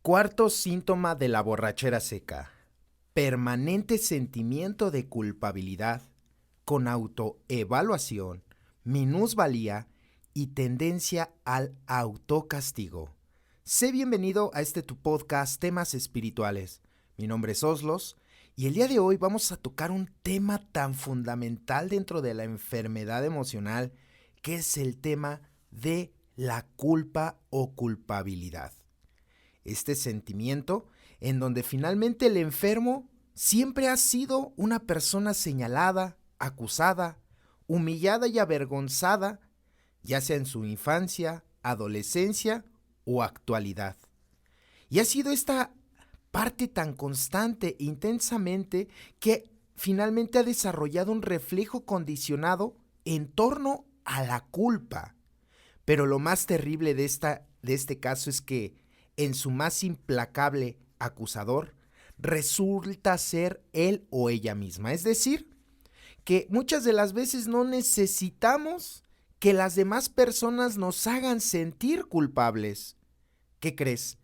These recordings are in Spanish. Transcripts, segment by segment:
Cuarto síntoma de la borrachera seca: permanente sentimiento de culpabilidad, con autoevaluación, minusvalía y tendencia al autocastigo. Sé bienvenido a tu podcast Temas Espirituales. Mi nombre es Oslos y el día de hoy vamos a tocar un tema tan fundamental dentro de la enfermedad emocional, que es el tema de la culpa o culpabilidad. Este sentimiento en donde finalmente el enfermo siempre ha sido una persona señalada, acusada, humillada y avergonzada, ya sea en su infancia, adolescencia o actualidad. Y ha sido esta parte tan constante e intensamente que finalmente ha desarrollado un reflejo condicionado en torno a la culpa. Pero lo más terrible de este caso es que en su más implacable acusador resulta ser él o ella misma. Es decir, que muchas de las veces no necesitamos que las demás personas nos hagan sentir culpables. ¿Qué crees?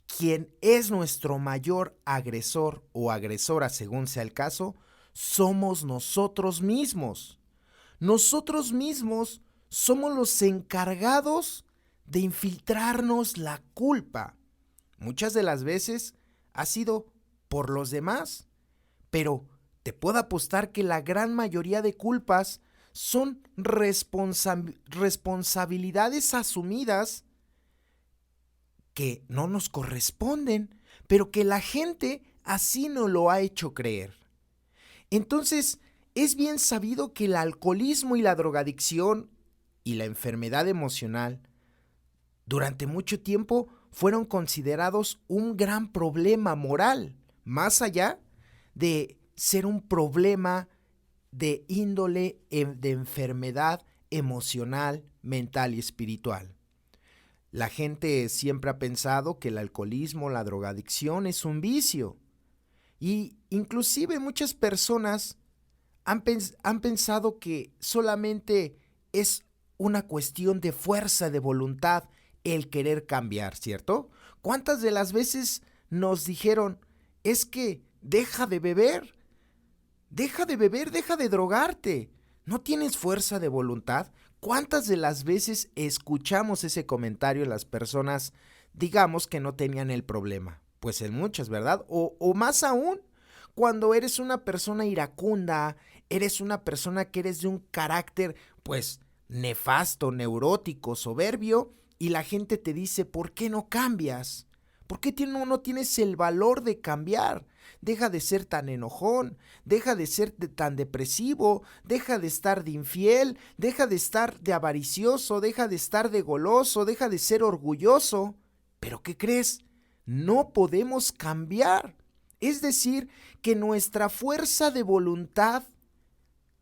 Quien es nuestro mayor agresor o agresora, según sea el caso, somos nosotros mismos. Nosotros mismos somos los encargados de infiltrarnos la culpa. Muchas de las veces ha sido por los demás, pero te puedo apostar que la gran mayoría de culpas son responsabilidades asumidas que no nos corresponden, pero que la gente así nos lo ha hecho creer. Entonces, es bien sabido que el alcoholismo y la drogadicción y la enfermedad emocional durante mucho tiempo fueron considerados un gran problema moral, más allá de ser un problema de índole de enfermedad emocional, mental y espiritual. La gente siempre ha pensado que el alcoholismo, la drogadicción es un vicio, y inclusive muchas personas han pensado que solamente es una cuestión de fuerza de voluntad el querer cambiar, ¿cierto? ¿Cuántas de las veces nos dijeron, es que deja de beber, deja de drogarte, no tienes fuerza de voluntad? ¿Cuántas de las veces escuchamos ese comentario en las personas, digamos, que no tenían el problema? Pues en muchas, ¿verdad? O más aún, cuando eres una persona iracunda, eres una persona que eres de un carácter, pues, nefasto, neurótico, soberbio, y la gente te dice, ¿por qué no cambias? ¿Por qué no tienes el valor de cambiar? Deja de ser tan enojón, deja de ser tan depresivo, deja de estar de infiel, deja de estar de avaricioso, deja de estar de goloso, deja de ser orgulloso. ¿Pero qué crees? No podemos cambiar. Es decir, que nuestra fuerza de voluntad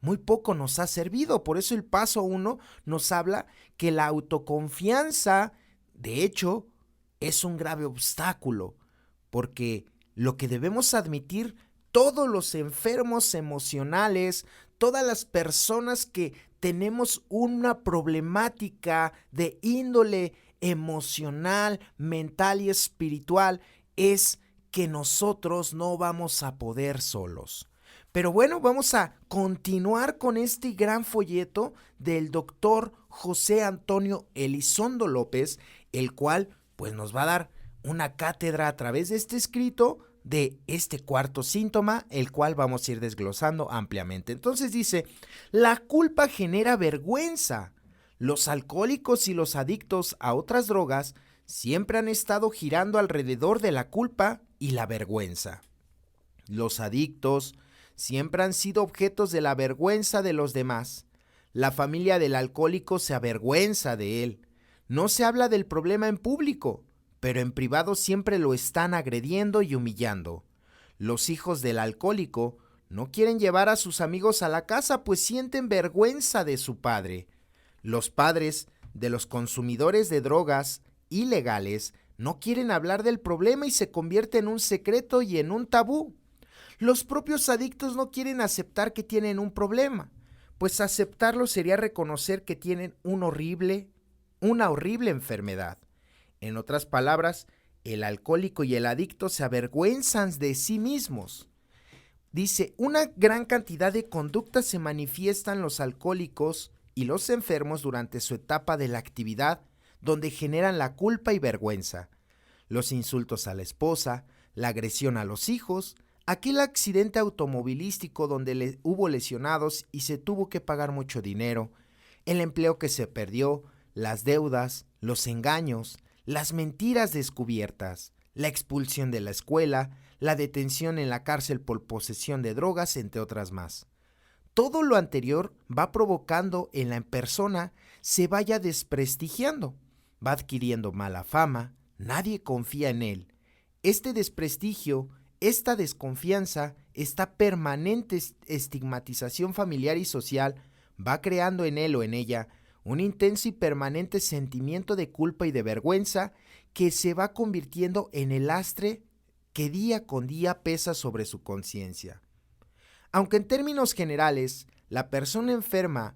muy poco nos ha servido. Por eso el paso 1 nos habla que la autoconfianza, de hecho, es un grave obstáculo, porque lo que debemos admitir todos los enfermos emocionales, todas las personas que tenemos una problemática de índole emocional, mental y espiritual, es que nosotros no vamos a poder solos. Pero bueno, vamos a continuar con este gran folleto del doctor José Antonio Elizondo López, el cual pues nos va a dar una cátedra a través de este escrito de este cuarto síntoma, el cual vamos a ir desglosando ampliamente. Entonces dice, la culpa genera vergüenza. Los alcohólicos y los adictos a otras drogas siempre han estado girando alrededor de la culpa y la vergüenza. Los adictos siempre han sido objetos de la vergüenza de los demás. La familia del alcohólico se avergüenza de él. No se habla del problema en público, pero en privado siempre lo están agrediendo y humillando. Los hijos del alcohólico no quieren llevar a sus amigos a la casa, pues sienten vergüenza de su padre. Los padres de los consumidores de drogas ilegales no quieren hablar del problema y se convierte en un secreto y en un tabú. Los propios adictos no quieren aceptar que tienen un problema, pues aceptarlo sería reconocer que tienen una horrible enfermedad. En otras palabras, El alcohólico y el adicto se avergüenzan de sí mismos. Dice, una gran cantidad de conductas se manifiestan los alcohólicos y los enfermos durante su etapa de la actividad, donde generan la culpa y vergüenza. Los insultos a la esposa, la agresión a los hijos, aquel accidente automovilístico donde hubo lesionados y se tuvo que pagar mucho dinero, el empleo que se perdió, las deudas, los engaños, las mentiras descubiertas, la expulsión de la escuela, la detención en la cárcel por posesión de drogas, entre otras más. Todo lo anterior va provocando en la persona se vaya desprestigiando, va adquiriendo mala fama, nadie confía en él. Este desprestigio, esta desconfianza, esta permanente estigmatización familiar y social va creando en él o en ella un intenso y permanente sentimiento de culpa y de vergüenza que se va convirtiendo en el lastre que día con día pesa sobre su conciencia. Aunque en términos generales la persona enferma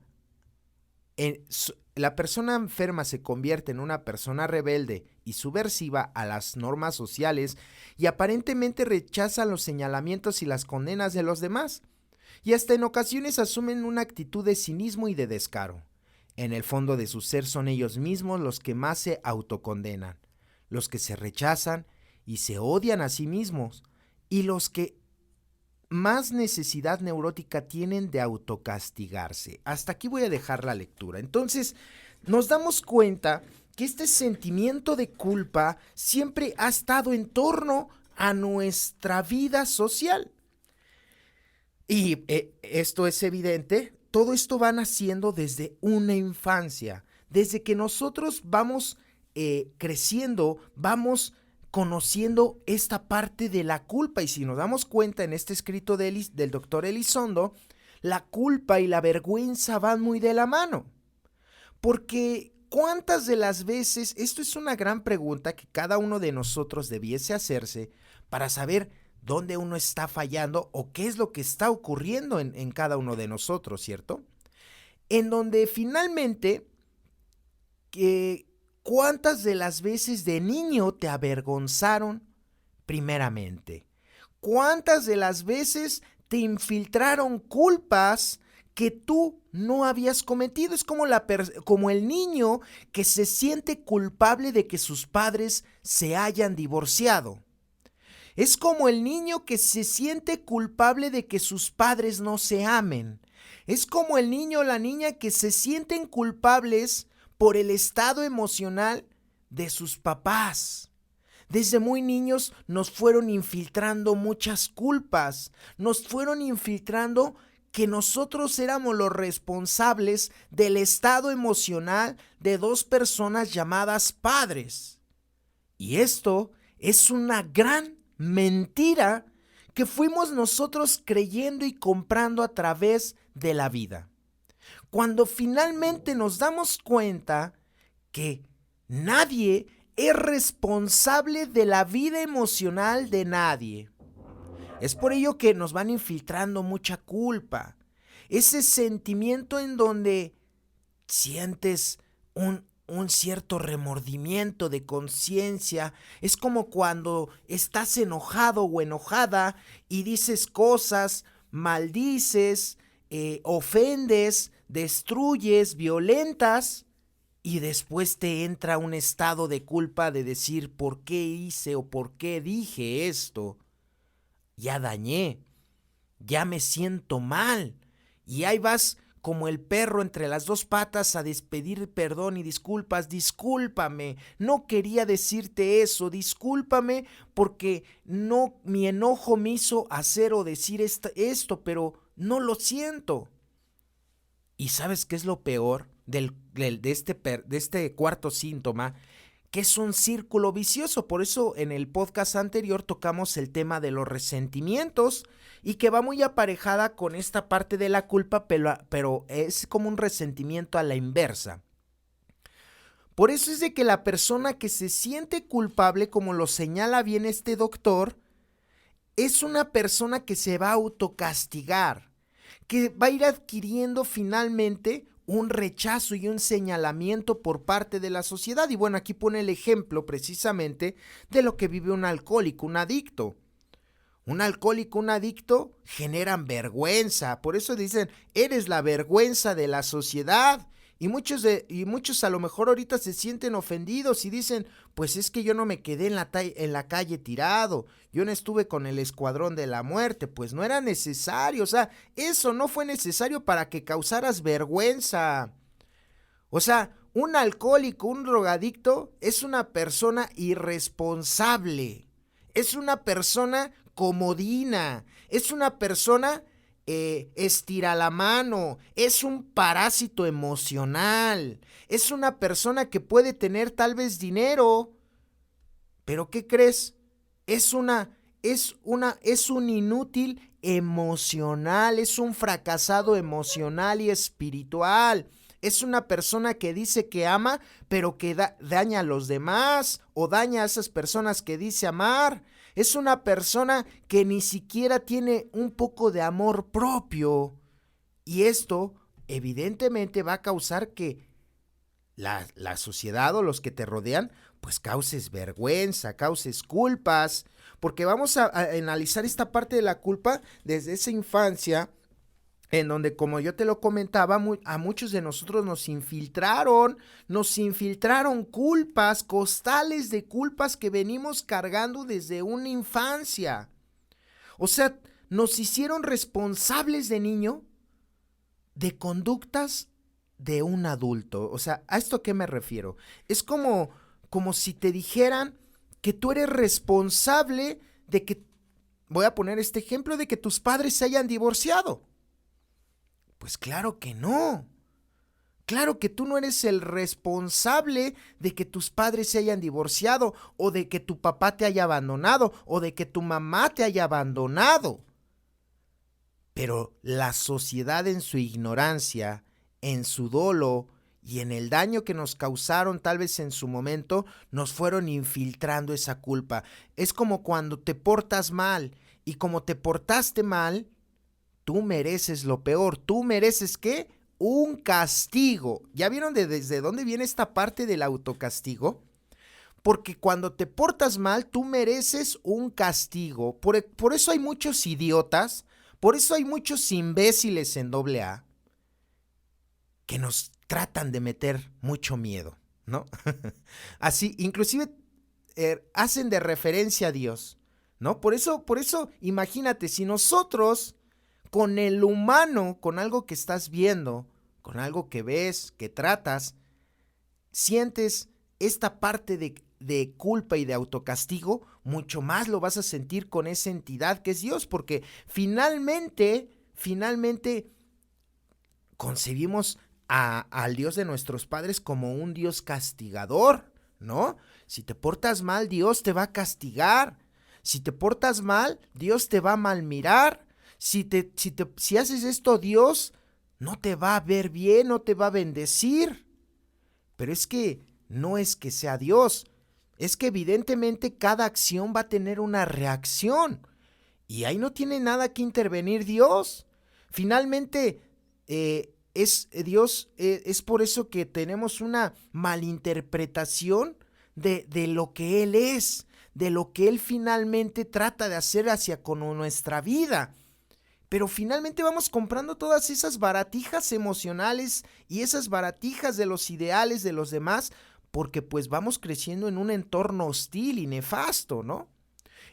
se convierte en una persona rebelde y subversiva a las normas sociales y aparentemente rechaza los señalamientos y las condenas de los demás, y hasta en ocasiones asumen una actitud de cinismo y de descaro. En el fondo de su ser son ellos mismos los que más se autocondenan, los que se rechazan y se odian a sí mismos, y los que más necesidad neurótica tienen de autocastigarse. Hasta aquí voy a dejar la lectura. Entonces, nos damos cuenta que este sentimiento de culpa siempre ha estado en torno a nuestra vida social. Y esto es evidente, todo esto va naciendo desde una infancia, desde que nosotros vamos creciendo, vamos conociendo esta parte de la culpa. Y si nos damos cuenta en este escrito del doctor Elizondo, la culpa y la vergüenza van muy de la mano. Porque ¿cuántas de las veces, esto es una gran pregunta que cada uno de nosotros debiese hacerse para saber dónde uno está fallando o qué es lo que está ocurriendo en cada uno de nosotros, ¿cierto? En donde finalmente, ¿cuántas de las veces de niño te avergonzaron primeramente? ¿Cuántas de las veces te infiltraron culpas que tú no habías cometido? Es como el niño que se siente culpable de que sus padres se hayan divorciado. Es como el niño que se siente culpable de que sus padres no se amen. Es como el niño o la niña que se sienten culpables por el estado emocional de sus papás. Desde muy niños nos fueron infiltrando muchas culpas, nos fueron infiltrando que nosotros éramos los responsables del estado emocional de dos personas llamadas padres. Y esto es una gran mentira que fuimos nosotros creyendo y comprando a través de la vida. Cuando finalmente nos damos cuenta que nadie es responsable de la vida emocional de nadie. Es por ello que nos van infiltrando mucha culpa. Ese sentimiento en donde sientes un cierto remordimiento de conciencia. Es como cuando estás enojado o enojada y dices cosas, maldices, ofendes, destruyes, violentas, y después te entra un estado de culpa de decir por qué hice o por qué dije esto. Ya dañé, ya me siento mal, y ahí vas como el perro entre las dos patas a despedir perdón y disculpas. Discúlpame, no quería decirte eso, discúlpame porque mi enojo me hizo hacer o decir esto, pero no lo siento. ¿Y sabes qué es lo peor de este cuarto síntoma? Que es un círculo vicioso. Por eso en el podcast anterior tocamos el tema de los resentimientos y que va muy aparejada con esta parte de la culpa, pero es como un resentimiento a la inversa. Por eso es de que la persona que se siente culpable, como lo señala bien este doctor, es una persona que se va a autocastigar, que va a ir adquiriendo finalmente un rechazo y un señalamiento por parte de la sociedad. Y bueno, aquí pone el ejemplo precisamente de lo que vive un alcohólico, un adicto. Un alcohólico, un adicto generan vergüenza. Por eso dicen, eres la vergüenza de la sociedad. Y muchos a lo mejor ahorita se sienten ofendidos y dicen, pues es que yo no me quedé en la calle tirado, yo no estuve con el escuadrón de la muerte, pues no era necesario, o sea, eso no fue necesario para que causaras vergüenza. O sea, un alcohólico, un drogadicto es una persona irresponsable, es una persona comodina, es una persona estira la mano, es un parásito emocional, es una persona que puede tener tal vez dinero, pero ¿qué crees? Es un inútil emocional, es un fracasado emocional y espiritual. Es una persona que dice que ama, pero que daña a los demás o daña a esas personas que dice amar. Es una persona que ni siquiera tiene un poco de amor propio. Y esto evidentemente va a causar que la sociedad o los que te rodean, pues causes vergüenza, causes culpas. Porque vamos a analizar esta parte de la culpa desde esa infancia, en donde, como yo te lo comentaba, a muchos de nosotros nos infiltraron culpas, costales de culpas que venimos cargando desde una infancia. O sea, nos hicieron responsables de niño de conductas de un adulto. O sea, ¿a esto qué me refiero? Es como si te dijeran que tú eres responsable de que, voy a poner este ejemplo, de que tus padres se hayan divorciado. Pues claro que no. Claro que tú no eres el responsable de que tus padres se hayan divorciado, o de que tu papá te haya abandonado, o de que tu mamá te haya abandonado. Pero la sociedad, en su ignorancia, en su dolo y en el daño que nos causaron tal vez en su momento, nos fueron infiltrando esa culpa. Es como cuando te portas mal, y como te portaste mal, tú mereces lo peor. ¿Tú mereces qué? Un castigo. ¿Ya vieron desde dónde viene esta parte del autocastigo? Porque cuando te portas mal, tú mereces un castigo. Por eso hay muchos idiotas, por eso hay muchos imbéciles en AA que nos tratan de meter mucho miedo, ¿no? Así, inclusive hacen de referencia a Dios, ¿no? Por eso, imagínate, si nosotros con el humano, con algo que estás viendo, con algo que ves, que tratas, sientes esta parte de culpa y de autocastigo, mucho más lo vas a sentir con esa entidad que es Dios, porque finalmente concebimos al Dios de nuestros padres como un Dios castigador, ¿no? Si te portas mal, Dios te va a castigar. Si te portas mal, Dios te va a malmirar. Si haces esto, Dios no te va a ver bien, no te va a bendecir. Pero es que no es que sea Dios, es que evidentemente cada acción va a tener una reacción. Y ahí no tiene nada que intervenir Dios. Finalmente, Dios, es por eso que tenemos una malinterpretación de lo que Él es, de lo que Él finalmente trata de hacer hacia con nuestra vida. Pero finalmente vamos comprando todas esas baratijas emocionales y esas baratijas de los ideales de los demás, porque pues vamos creciendo en un entorno hostil y nefasto, ¿no?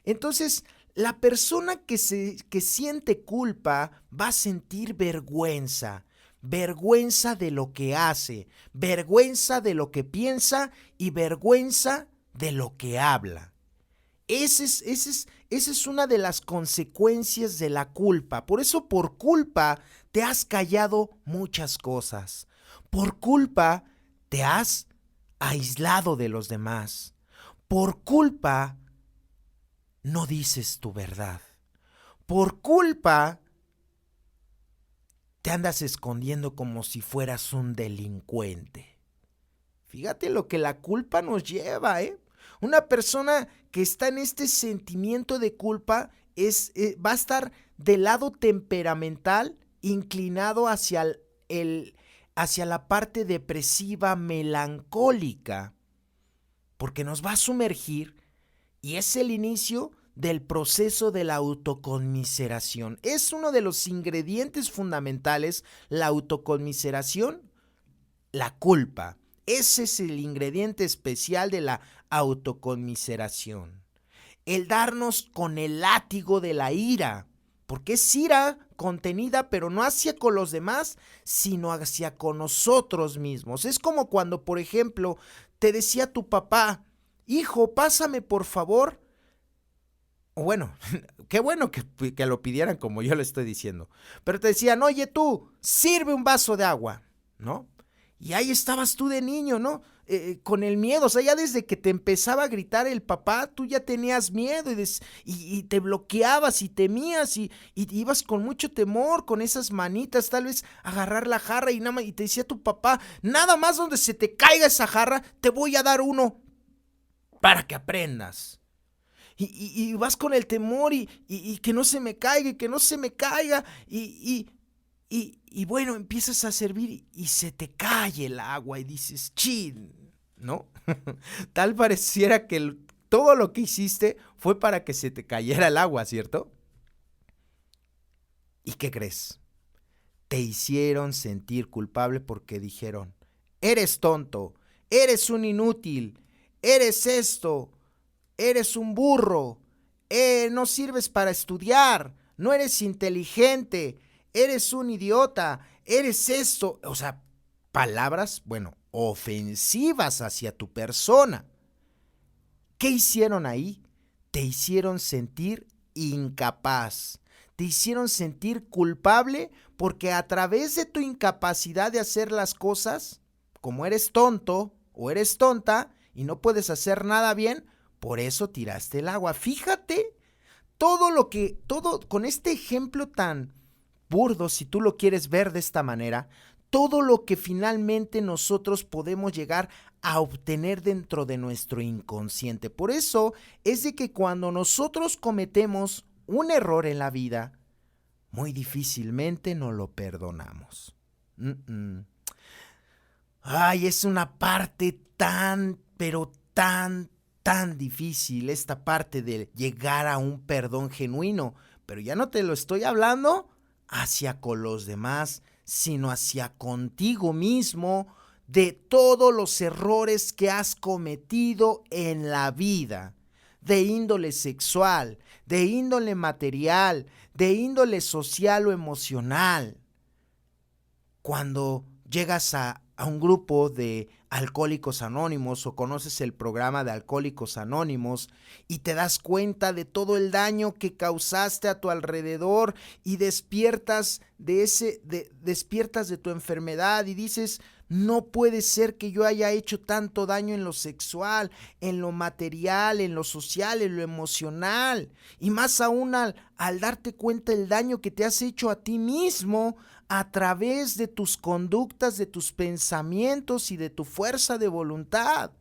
Entonces, la persona que siente culpa va a sentir vergüenza. Vergüenza de lo que hace, vergüenza de lo que piensa y vergüenza de lo que habla. Esa es una de las consecuencias de la culpa. Por eso, por culpa te has callado muchas cosas. Por culpa te has aislado de los demás. Por culpa no dices tu verdad. Por culpa te andas escondiendo como si fueras un delincuente. Fíjate lo que la culpa nos lleva, ¿eh? Una persona que está en este sentimiento de culpa va a estar del lado temperamental inclinado hacia hacia la parte depresiva, melancólica, porque nos va a sumergir y es el inicio del proceso de la autoconmiseración. Es uno de los ingredientes fundamentales, la autoconmiseración, la culpa. Ese es el ingrediente especial de la autoconmiseración. El darnos con el látigo de la ira, porque es ira contenida, pero no hacia con los demás, sino hacia con nosotros mismos. Es como cuando, por ejemplo, te decía tu papá: hijo, pásame por favor. O bueno, qué bueno que lo pidieran como yo lo estoy diciendo. Pero te decían: oye tú, sirve un vaso de agua, ¿no? Y ahí estabas tú de niño, ¿no? Con el miedo, o sea, ya desde que te empezaba a gritar el papá, tú ya tenías miedo y te bloqueabas y temías y ibas con mucho temor, con esas manitas, tal vez agarrar la jarra y nada más, y te decía tu papá: nada más donde se te caiga esa jarra, te voy a dar uno para que aprendas. Y vas con el temor y que no se me caiga, y que no se me caiga, y bueno, empiezas a servir y se te cae el agua y dices: chin, ¿no? Tal pareciera que todo lo que hiciste fue para que se te cayera el agua, ¿cierto? ¿Y qué crees? Te hicieron sentir culpable porque dijeron: eres tonto, eres un inútil, eres esto, eres un burro, no sirves para estudiar, no eres inteligente, eres un idiota, eres esto. O sea, palabras, bueno, ofensivas hacia tu persona. ¿Qué hicieron ahí? Te hicieron sentir incapaz. Te hicieron sentir culpable porque a través de tu incapacidad de hacer las cosas, como eres tonto o eres tonta y no puedes hacer nada bien, por eso tiraste el agua. Fíjate, todo con este ejemplo tan burdo, si tú lo quieres ver de esta manera, todo lo que finalmente nosotros podemos llegar a obtener dentro de nuestro inconsciente. Por eso es de que cuando nosotros cometemos un error en la vida, muy difícilmente nos lo perdonamos. Ay, es una parte tan, pero tan difícil, esta parte de llegar a un perdón genuino. Pero ya no te lo estoy hablando hacia con los demás, sino hacia contigo mismo, de todos los errores que has cometido en la vida, de índole sexual, de índole material, de índole social o emocional. Cuando llegas a un grupo de Alcohólicos Anónimos o conoces el programa de Alcohólicos Anónimos y te das cuenta de todo el daño que causaste a tu alrededor y despiertas de tu enfermedad y dices: no puede ser que yo haya hecho tanto daño en lo sexual, en lo material, en lo social, en lo emocional. Y más aún al darte cuenta el daño que te has hecho a ti mismo a través de tus conductas, de tus pensamientos y de tu fuerza de voluntad.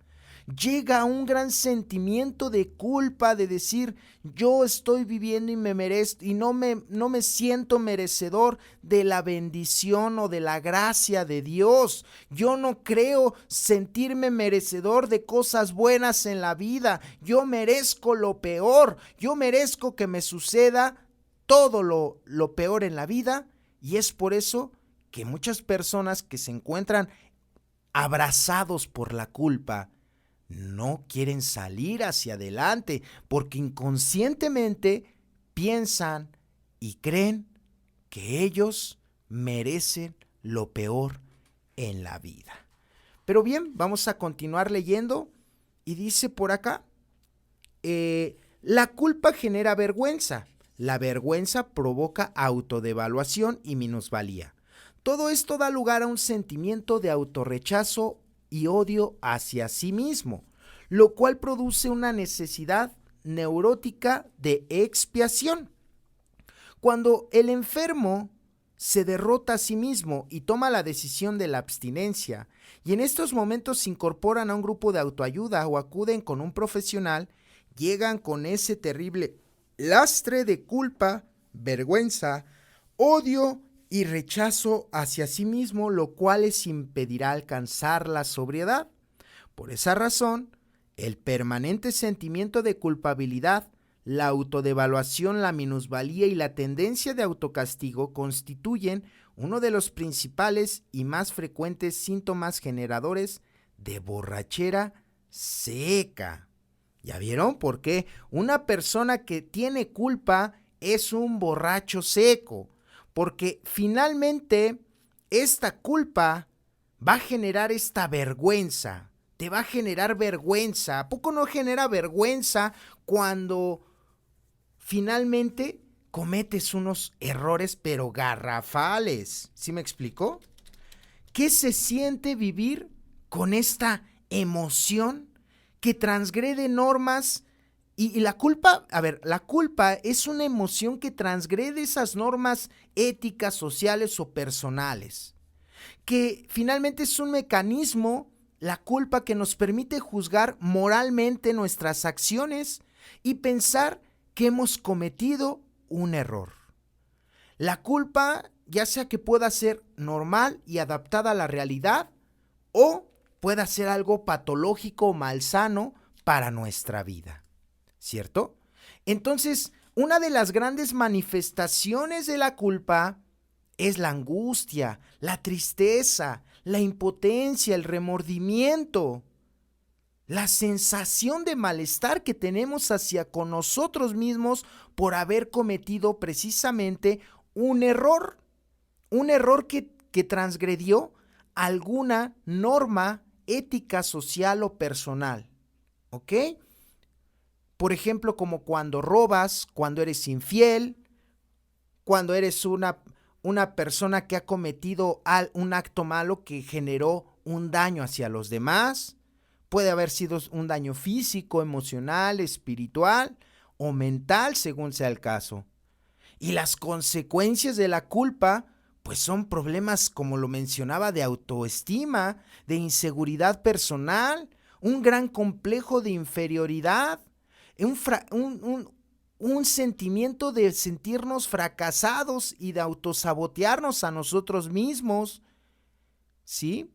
Llega un gran sentimiento de culpa, de decir: yo estoy viviendo y me merezco y no me siento merecedor de la bendición o de la gracia de Dios. Yo no creo sentirme merecedor de cosas buenas en la vida. Yo merezco lo peor. Yo merezco que me suceda todo lo peor en la vida. Y es por eso que muchas personas que se encuentran abrazados por la culpa no quieren salir hacia adelante porque inconscientemente piensan y creen que ellos merecen lo peor en la vida. Pero bien, vamos a continuar leyendo y dice por acá: la culpa genera vergüenza. La vergüenza provoca autodevaluación y minusvalía. Todo esto da lugar a un sentimiento de autorrechazo y odio hacia sí mismo, lo cual produce una necesidad neurótica de expiación. Cuando el enfermo se derrota a sí mismo y toma la decisión de la abstinencia, y en estos momentos se incorporan a un grupo de autoayuda o acuden con un profesional, llegan con ese terrible lastre de culpa, vergüenza, odio y rechazo hacia sí mismo, lo cual les impedirá alcanzar la sobriedad. Por esa razón, el permanente sentimiento de culpabilidad, la autodevaluación, la minusvalía y la tendencia de autocastigo constituyen uno de los principales y más frecuentes síntomas generadores de borrachera seca. ¿Ya vieron por qué? Una persona que tiene culpa es un borracho seco, porque finalmente esta culpa va a generar esta vergüenza, te va a generar vergüenza. ¿A poco no genera vergüenza cuando finalmente cometes unos errores pero garrafales? ¿Sí me explico? ¿Qué se siente vivir con esta emoción que transgrede normas? Y la culpa, la culpa es una emoción que transgrede esas normas éticas, sociales o personales, que finalmente es un mecanismo, la culpa, que nos permite juzgar moralmente nuestras acciones y pensar que hemos cometido un error. La culpa, ya sea que pueda ser normal y adaptada a la realidad, o pueda ser algo patológico o malsano para nuestra vida, ¿cierto? Entonces, una de las grandes manifestaciones de la culpa es la angustia, la tristeza, la impotencia, el remordimiento, la sensación de malestar que tenemos hacia con nosotros mismos por haber cometido precisamente un error que transgredió alguna norma ética, social o personal, ¿ok? Por ejemplo, como cuando robas, cuando eres infiel, cuando eres una persona que ha cometido un acto malo que generó un daño hacia los demás. Puede haber sido un daño físico, emocional, espiritual o mental, según sea el caso. Y las consecuencias de la culpa, pues son problemas, como lo mencionaba, de autoestima, de inseguridad personal, un gran complejo de inferioridad, un sentimiento de sentirnos fracasados y de autosabotearnos a nosotros mismos, ¿sí?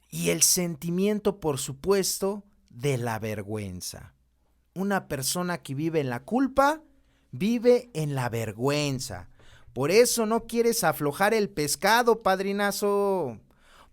Y el sentimiento, por supuesto, de la vergüenza. Una persona que vive en la culpa, vive en la vergüenza. Por eso no quieres aflojar el pescado, padrinazo.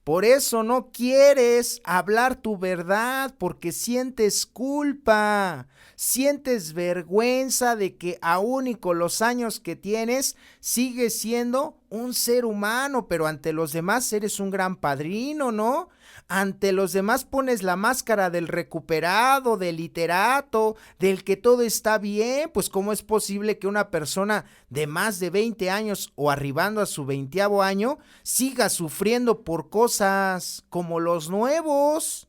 Por eso no quieres hablar tu verdad, porque sientes culpa, sientes vergüenza de que aún y con los años que tienes, sigues siendo un ser humano, pero ante los demás eres un gran padrino, ¿no? Ante los demás pones la máscara del recuperado, del literato, del que todo está bien. Pues ¿cómo es posible que una persona de más de 20 años o arribando a su 20º año siga sufriendo por cosas como los nuevos?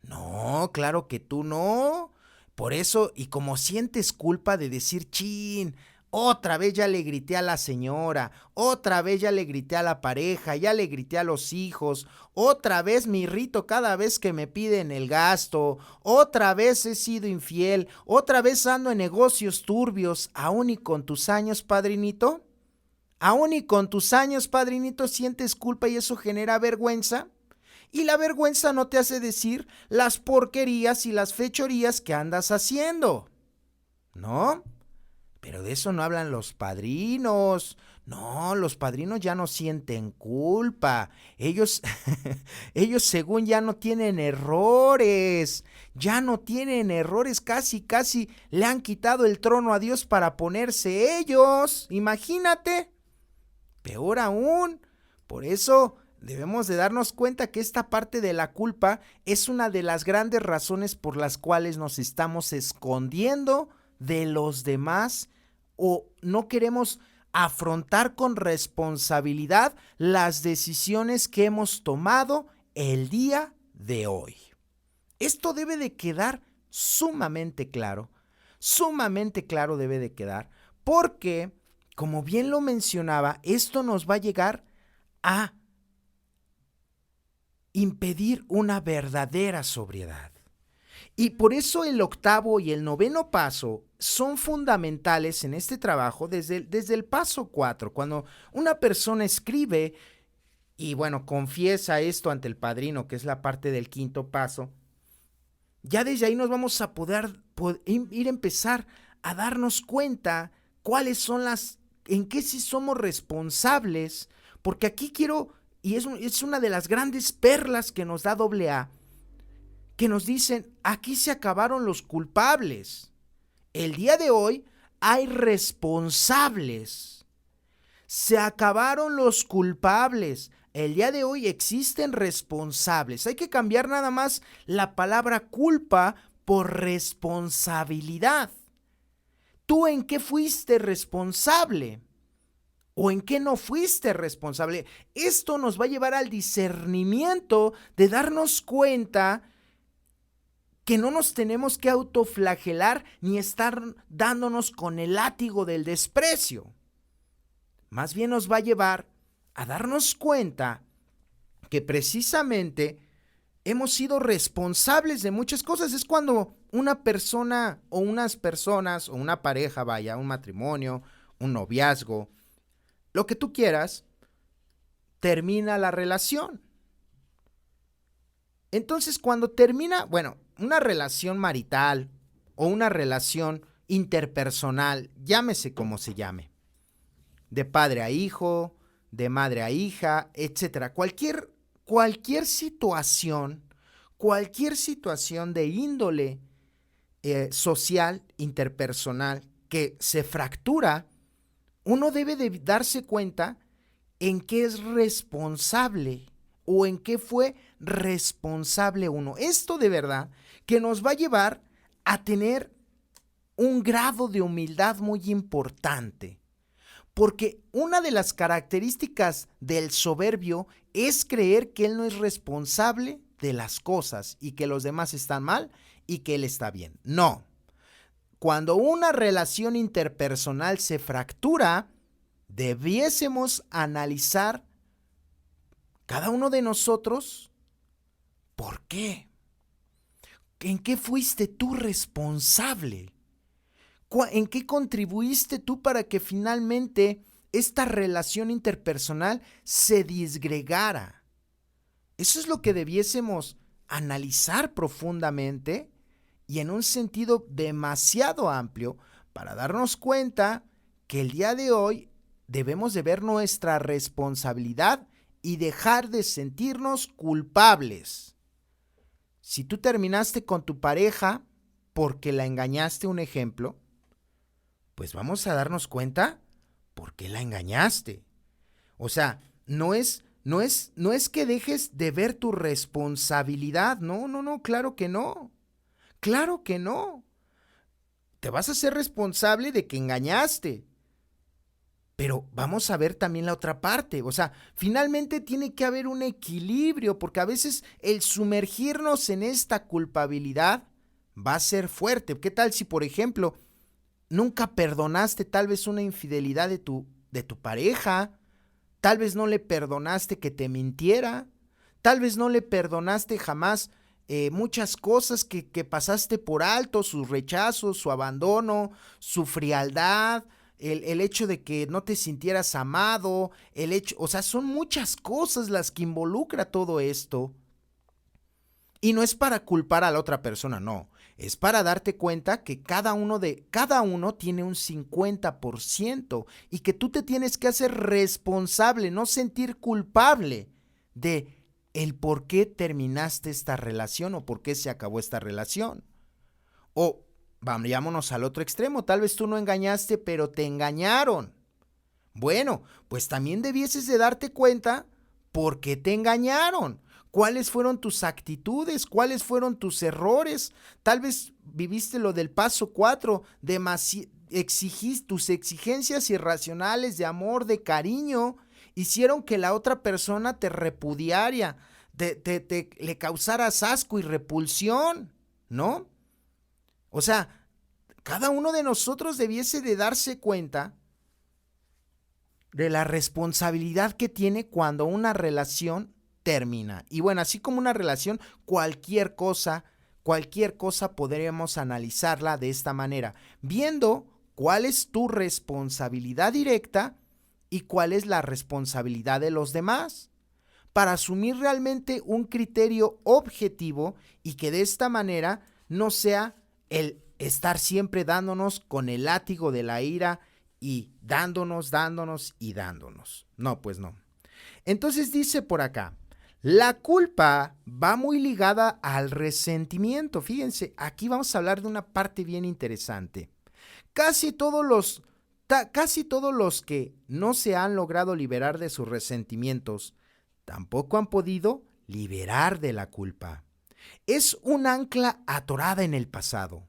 No, claro que tú no. Por eso, y como sientes culpa de decir, chin, otra vez ya le grité a la señora, otra vez ya le grité a la pareja, ya le grité a los hijos, otra vez me irrito cada vez que me piden el gasto, otra vez he sido infiel, otra vez ando en negocios turbios, aún y con tus años, padrinito. Aún y con tus años, padrinito, sientes culpa y eso genera vergüenza. Y la vergüenza no te hace decir las porquerías y las fechorías que andas haciendo, ¿no? Pero de eso no hablan los padrinos. No, los padrinos ya no sienten culpa. Ellos, ellos según ya no tienen errores. Ya no tienen errores. Casi le han quitado el trono a Dios para ponerse ellos. Imagínate. Peor aún. Por eso debemos de darnos cuenta que esta parte de la culpa es una de las grandes razones por las cuales nos estamos escondiendo de los demás o no queremos afrontar con responsabilidad las decisiones que hemos tomado el día de hoy. Esto debe de quedar sumamente claro debe de quedar, porque, como bien lo mencionaba, esto nos va a llegar a impedir una verdadera sobriedad. Y por eso el octavo y el noveno paso son fundamentales en este trabajo desde el paso 4. Cuando una persona escribe y bueno, confiesa esto ante el padrino, que es la parte del quinto paso, ya desde ahí nos vamos a poder ir a empezar a darnos cuenta cuáles son en qué sí somos responsables, porque aquí quiero, y es una de las grandes perlas que nos da AA, que nos dicen, aquí se acabaron los culpables. El día de hoy hay responsables. Se acabaron los culpables. El día de hoy existen responsables. Hay que cambiar nada más la palabra culpa por responsabilidad. ¿Tú en qué fuiste responsable? ¿O en qué no fuiste responsable? Esto nos va a llevar al discernimiento de darnos cuenta que no nos tenemos que autoflagelar ni estar dándonos con el látigo del desprecio. Más bien nos va a llevar a darnos cuenta que precisamente hemos sido responsables de muchas cosas. Es cuando una persona o unas personas o una pareja, vaya, un matrimonio, un noviazgo, lo que tú quieras, termina la relación. Entonces, cuando termina, bueno, una relación marital o una relación interpersonal, llámese como se llame, de padre a hijo, de madre a hija, etcétera. Cualquier situación de índole social, interpersonal, que se fractura, uno debe de darse cuenta en qué es responsable o en qué fue responsable uno. Esto de verdad que nos va a llevar a tener un grado de humildad muy importante. Porque una de las características del soberbio es creer que él no es responsable de las cosas y que los demás están mal y que él está bien. No. Cuando una relación interpersonal se fractura, debiésemos analizar cada uno de nosotros por qué. ¿En qué fuiste tú responsable? ¿En qué contribuiste tú para que finalmente esta relación interpersonal se disgregara? Eso es lo que debiésemos analizar profundamente y en un sentido demasiado amplio para darnos cuenta que el día de hoy debemos de ver nuestra responsabilidad y dejar de sentirnos culpables. Si tú terminaste con tu pareja porque la engañaste, un ejemplo, pues vamos a darnos cuenta por qué la engañaste. O sea, no es que dejes de ver tu responsabilidad. No, claro que no. Claro que no. Te vas a ser responsable de que engañaste. Pero vamos a ver también la otra parte. O sea, finalmente tiene que haber un equilibrio, porque a veces el sumergirnos en esta culpabilidad va a ser fuerte. ¿Qué tal si, por ejemplo, nunca perdonaste tal vez una infidelidad de tu pareja? Tal vez no le perdonaste que te mintiera. Tal vez no le perdonaste jamás muchas cosas que pasaste por alto, sus rechazos, su abandono, su frialdad, el hecho de que no te sintieras amado, o sea, son muchas cosas las que involucra todo esto. Y no es para culpar a la otra persona, no. Es para darte cuenta que cada uno tiene un 50% y que tú te tienes que hacer responsable, no sentir culpable de el por qué terminaste esta relación o por qué se acabó esta relación. O vayámonos al otro extremo, tal vez tú no engañaste, pero te engañaron. Bueno, pues también debieses de darte cuenta por qué te engañaron. ¿Cuáles fueron tus actitudes? ¿Cuáles fueron tus errores? Tal vez viviste lo del paso 4, tus exigencias irracionales de amor, de cariño, hicieron que la otra persona te repudiara, le causaras asco y repulsión, ¿no? O sea, cada uno de nosotros debiese de darse cuenta de la responsabilidad que tiene cuando una relación termina. Y bueno, así como una relación, cualquier cosa, cualquier cosa podríamos analizarla de esta manera, viendo cuál es tu responsabilidad directa y cuál es la responsabilidad de los demás, para asumir realmente un criterio objetivo y que de esta manera no sea el estar siempre dándonos con el látigo de la ira y dándonos. No, pues no. Entonces dice por acá, la culpa va muy ligada al resentimiento. Fíjense, aquí vamos a hablar de una parte bien interesante. Casi todos los que no se han logrado liberar de sus resentimientos tampoco han podido liberar de la culpa. Es un ancla atorada en el pasado.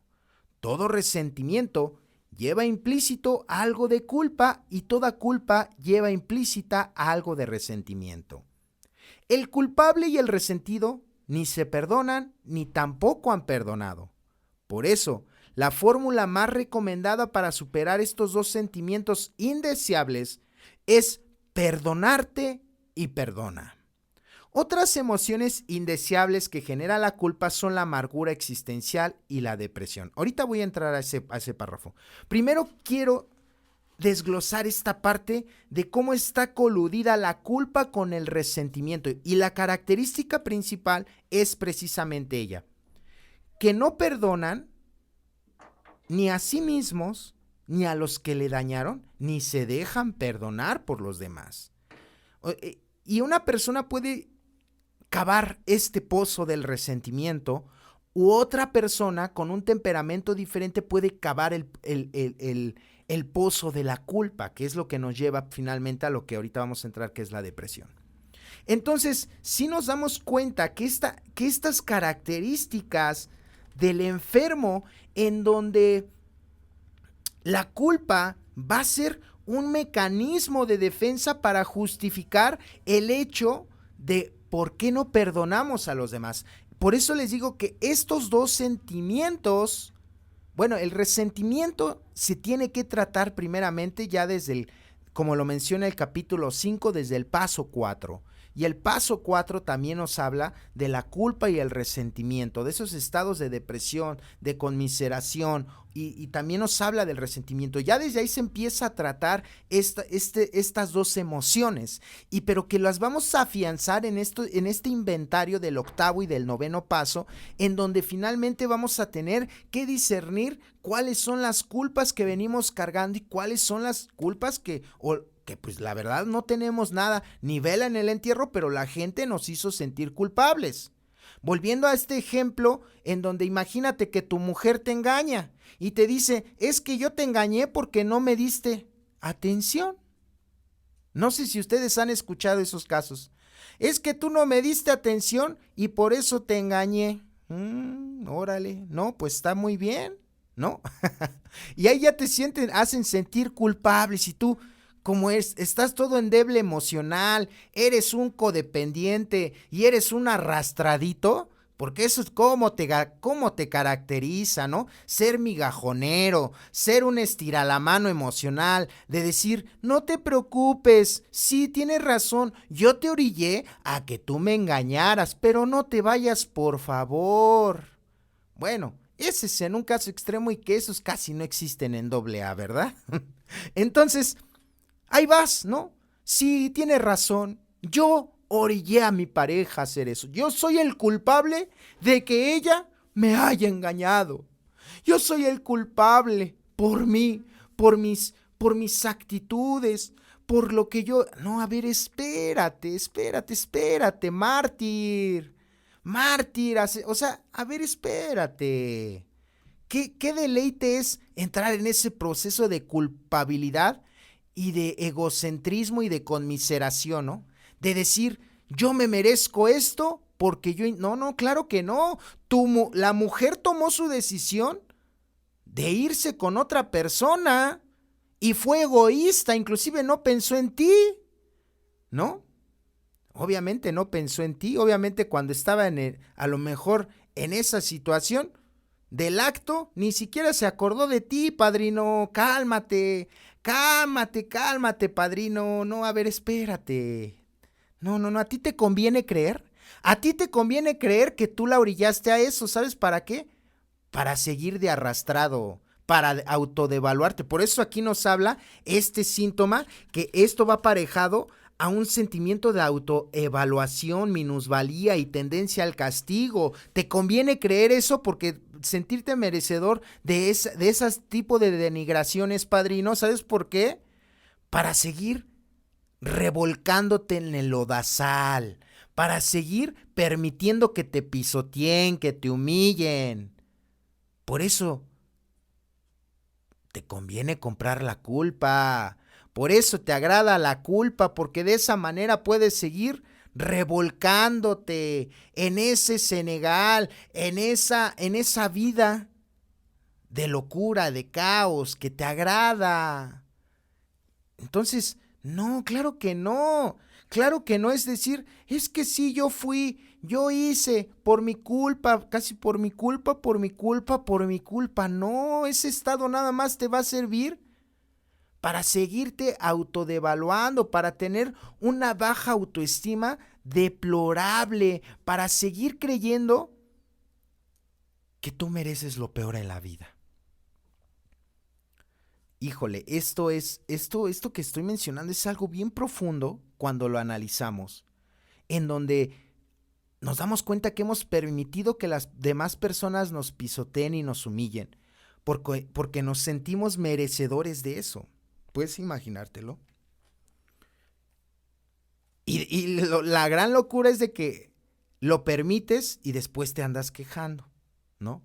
Todo resentimiento lleva implícito algo de culpa y toda culpa lleva implícita algo de resentimiento. El culpable y el resentido ni se perdonan ni tampoco han perdonado. Por eso, la fórmula más recomendada para superar estos dos sentimientos indeseables es perdonarte y perdona. Otras emociones indeseables que genera la culpa son la amargura existencial y la depresión. Ahorita voy a entrar a ese párrafo. Primero quiero desglosar esta parte de cómo está coludida la culpa con el resentimiento. Y la característica principal es precisamente ella. Que no perdonan ni a sí mismos, ni a los que le dañaron, ni se dejan perdonar por los demás. Y una persona puede cavar este pozo del resentimiento, u otra persona con un temperamento diferente puede cavar el pozo de la culpa, que es lo que nos lleva finalmente a lo que ahorita vamos a entrar, que es la depresión. Entonces, si nos damos cuenta que estas características del enfermo, en donde la culpa va a ser un mecanismo de defensa para justificar el hecho de por qué no perdonamos a los demás. Por eso les digo que estos dos sentimientos, bueno, el resentimiento se tiene que tratar primeramente ya desde como lo menciona el capítulo 5, desde el paso 4. Y el paso 4 también nos habla de la culpa y el resentimiento, de esos estados de depresión, de conmiseración, y también nos habla del resentimiento. Ya desde ahí se empieza a tratar estas dos emociones, pero que las vamos a afianzar en este inventario del octavo y del noveno paso, en donde finalmente vamos a tener que discernir cuáles son las culpas que venimos cargando y cuáles son las culpas que pues la verdad no tenemos nada, ni vela en el entierro, pero la gente nos hizo sentir culpables. Volviendo a este ejemplo, en donde imagínate que tu mujer te engaña y te dice, es que yo te engañé porque no me diste atención. No sé si ustedes han escuchado esos casos. Es que tú no me diste atención y por eso te engañé. Órale, no, pues está muy bien, ¿no? Y ahí ya te hacen sentir culpables y tú, como estás todo endeble emocional, eres un codependiente y eres un arrastradito, porque eso es cómo te caracteriza, ¿no? Ser migajonero, ser un estiralamano emocional, de decir, no te preocupes, sí, tienes razón, yo te orillé a que tú me engañaras, pero no te vayas, por favor. Bueno, ese es en un caso extremo y que esos casi no existen en AA, ¿verdad? Entonces, ahí vas, ¿no? Sí, tienes razón. Yo orillé a mi pareja a hacer eso. Yo soy el culpable de que ella me haya engañado. Yo soy el culpable por mí, por mis actitudes, por lo que yo... No, a ver, espérate, mártir. O sea, a ver, espérate. ¿Qué deleite es entrar en ese proceso de culpabilidad y de egocentrismo y de conmiseración, ¿no? De decir, yo me merezco esto porque yo... No, claro que no. La mujer tomó su decisión de irse con otra persona y fue egoísta, inclusive no pensó en ti, ¿no? Obviamente no pensó en ti, obviamente cuando estaba a lo mejor en esa situación del acto, ni siquiera se acordó de ti, padrino. Cálmate, padrino. No, a ver, espérate. No, a ti te conviene creer. A ti te conviene creer que tú la orillaste a eso, ¿sabes para qué? Para seguir de arrastrado, para autodevaluarte. Por eso aquí nos habla este síntoma, que esto va aparejado a un sentimiento de autoevaluación, minusvalía y tendencia al castigo. Te conviene creer eso porque sentirte merecedor de esas tipo de denigraciones, padrino, ¿sabes por qué? Para seguir revolcándote en el lodazal, para seguir permitiendo que te pisoteen, que te humillen. Por eso te conviene comprar la culpa. Por eso te agrada la culpa, porque de esa manera puedes seguir revolcándote en ese Senegal, en esa vida de locura, de caos, que te agrada. Entonces, no, claro que no. Claro que no, es decir, es que sí, yo fui, yo hice, por mi culpa, casi por mi culpa, por mi culpa, por mi culpa. No, ese estado nada más te va a servir para seguirte autodevaluando, para tener una baja autoestima deplorable, para seguir creyendo que tú mereces lo peor en la vida. Híjole, esto que estoy mencionando es algo bien profundo cuando lo analizamos, en donde nos damos cuenta que hemos permitido que las demás personas nos pisoteen y nos humillen, porque nos sentimos merecedores de eso. ¿Puedes imaginártelo? La gran locura es de que lo permites y después te andas quejando, ¿no?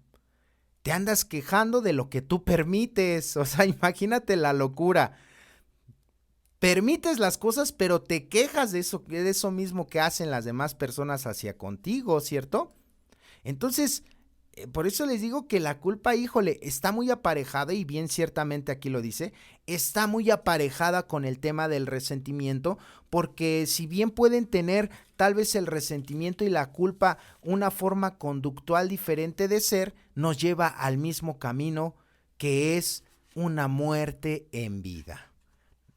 Te andas quejando de lo que tú permites. O sea, imagínate la locura. Permites las cosas, pero te quejas de eso mismo que hacen las demás personas hacia contigo, ¿cierto? Entonces, por eso les digo que la culpa, híjole, está muy aparejada, y bien ciertamente aquí lo dice, está muy aparejada con el tema del resentimiento, porque si bien pueden tener tal vez el resentimiento y la culpa una forma conductual diferente de ser, nos lleva al mismo camino, que es una muerte en vida.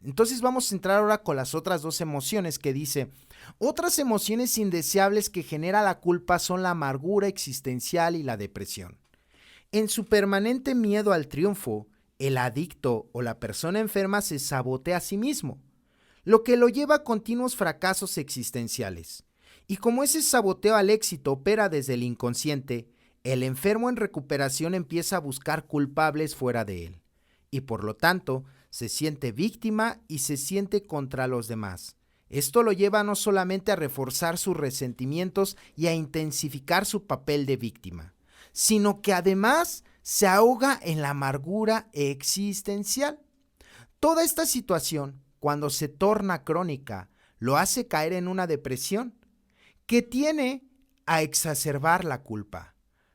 Entonces vamos a entrar ahora con las otras dos emociones que dice: otras emociones indeseables que genera la culpa son la amargura existencial y la depresión. En su permanente miedo al triunfo, el adicto o la persona enferma se sabotea a sí mismo, lo que lo lleva a continuos fracasos existenciales. Y como ese saboteo al éxito opera desde el inconsciente, el enfermo en recuperación empieza a buscar culpables fuera de él, y por lo tanto se siente víctima y se siente contra los demás. Esto lo lleva no solamente a reforzar sus resentimientos y a intensificar su papel de víctima, sino que además se ahoga en la amargura existencial. Toda esta situación, cuando se torna crónica, lo hace caer en una depresión que tiene a exacerbar la culpa.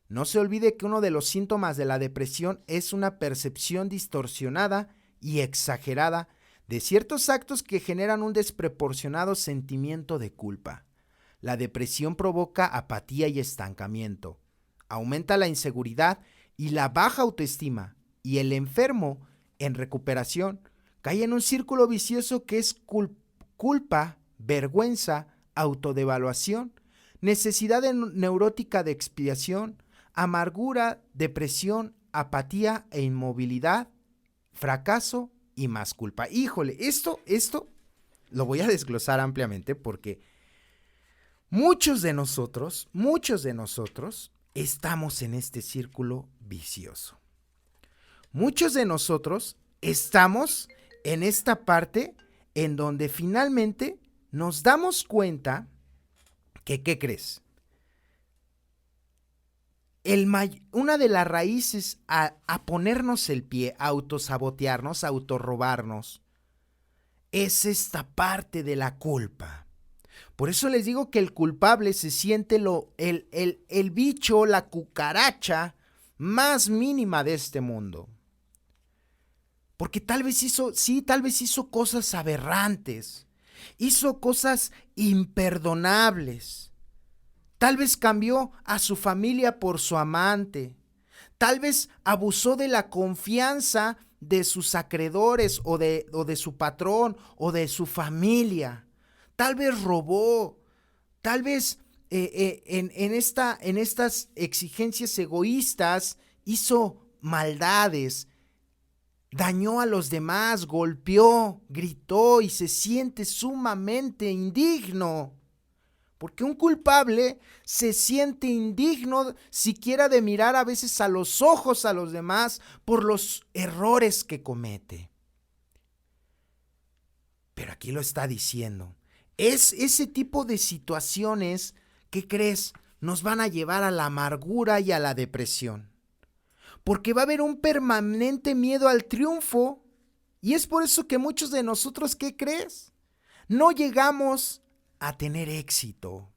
No se olvide que uno de los síntomas de la depresión es una percepción distorsionada y exagerada de ciertos actos que generan un desproporcionado sentimiento de culpa. La depresión provoca apatía y estancamiento, aumenta la inseguridad y la baja autoestima, y el enfermo, en recuperación, cae en un círculo vicioso que es culpa, vergüenza, autodevaluación, necesidad neurótica de expiación, amargura, depresión, apatía e inmovilidad, fracaso y más culpa. Híjole, esto lo voy a desglosar ampliamente, porque muchos de nosotros estamos en este círculo vicioso. Muchos de nosotros estamos en esta parte en donde finalmente nos damos cuenta que, ¿qué crees? Una de las raíces a ponernos el pie, a autosabotearnos, a autorrobarnos, es esta parte de la culpa. Por eso les digo que el culpable se siente el bicho, la cucaracha más mínima de este mundo. Porque tal vez hizo cosas aberrantes, hizo cosas imperdonables. Tal vez cambió a su familia por su amante. Tal vez abusó de la confianza de sus acreedores o de su patrón o de su familia. Tal vez robó. Tal vez en estas exigencias egoístas, hizo maldades, dañó a los demás, golpeó, gritó y se siente sumamente indigno. Porque un culpable se siente indigno siquiera de mirar a veces a los ojos a los demás por los errores que comete. Pero aquí lo está diciendo. Es ese tipo de situaciones que, ¿crees?, nos van a llevar a la amargura y a la depresión. Porque va a haber un permanente miedo al triunfo. Y es por eso que muchos de nosotros, ¿qué crees?, no llegamos a tener éxito.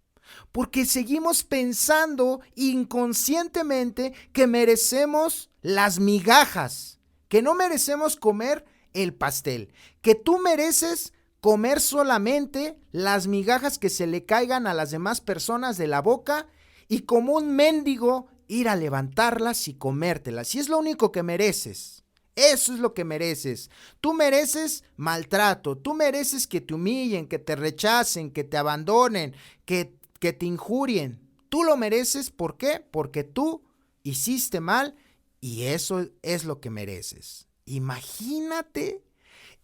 Porque seguimos pensando inconscientemente que merecemos las migajas, que no merecemos comer el pastel, que tú mereces comer solamente las migajas que se le caigan a las demás personas de la boca y como un mendigo ir a levantarlas y comértelas. Y es lo único que mereces. Eso es lo que mereces. Tú mereces maltrato, tú mereces que te humillen, que te rechacen, que te abandonen, que te injurien. Tú lo mereces, ¿por qué? Porque tú hiciste mal y eso es lo que mereces. Imagínate,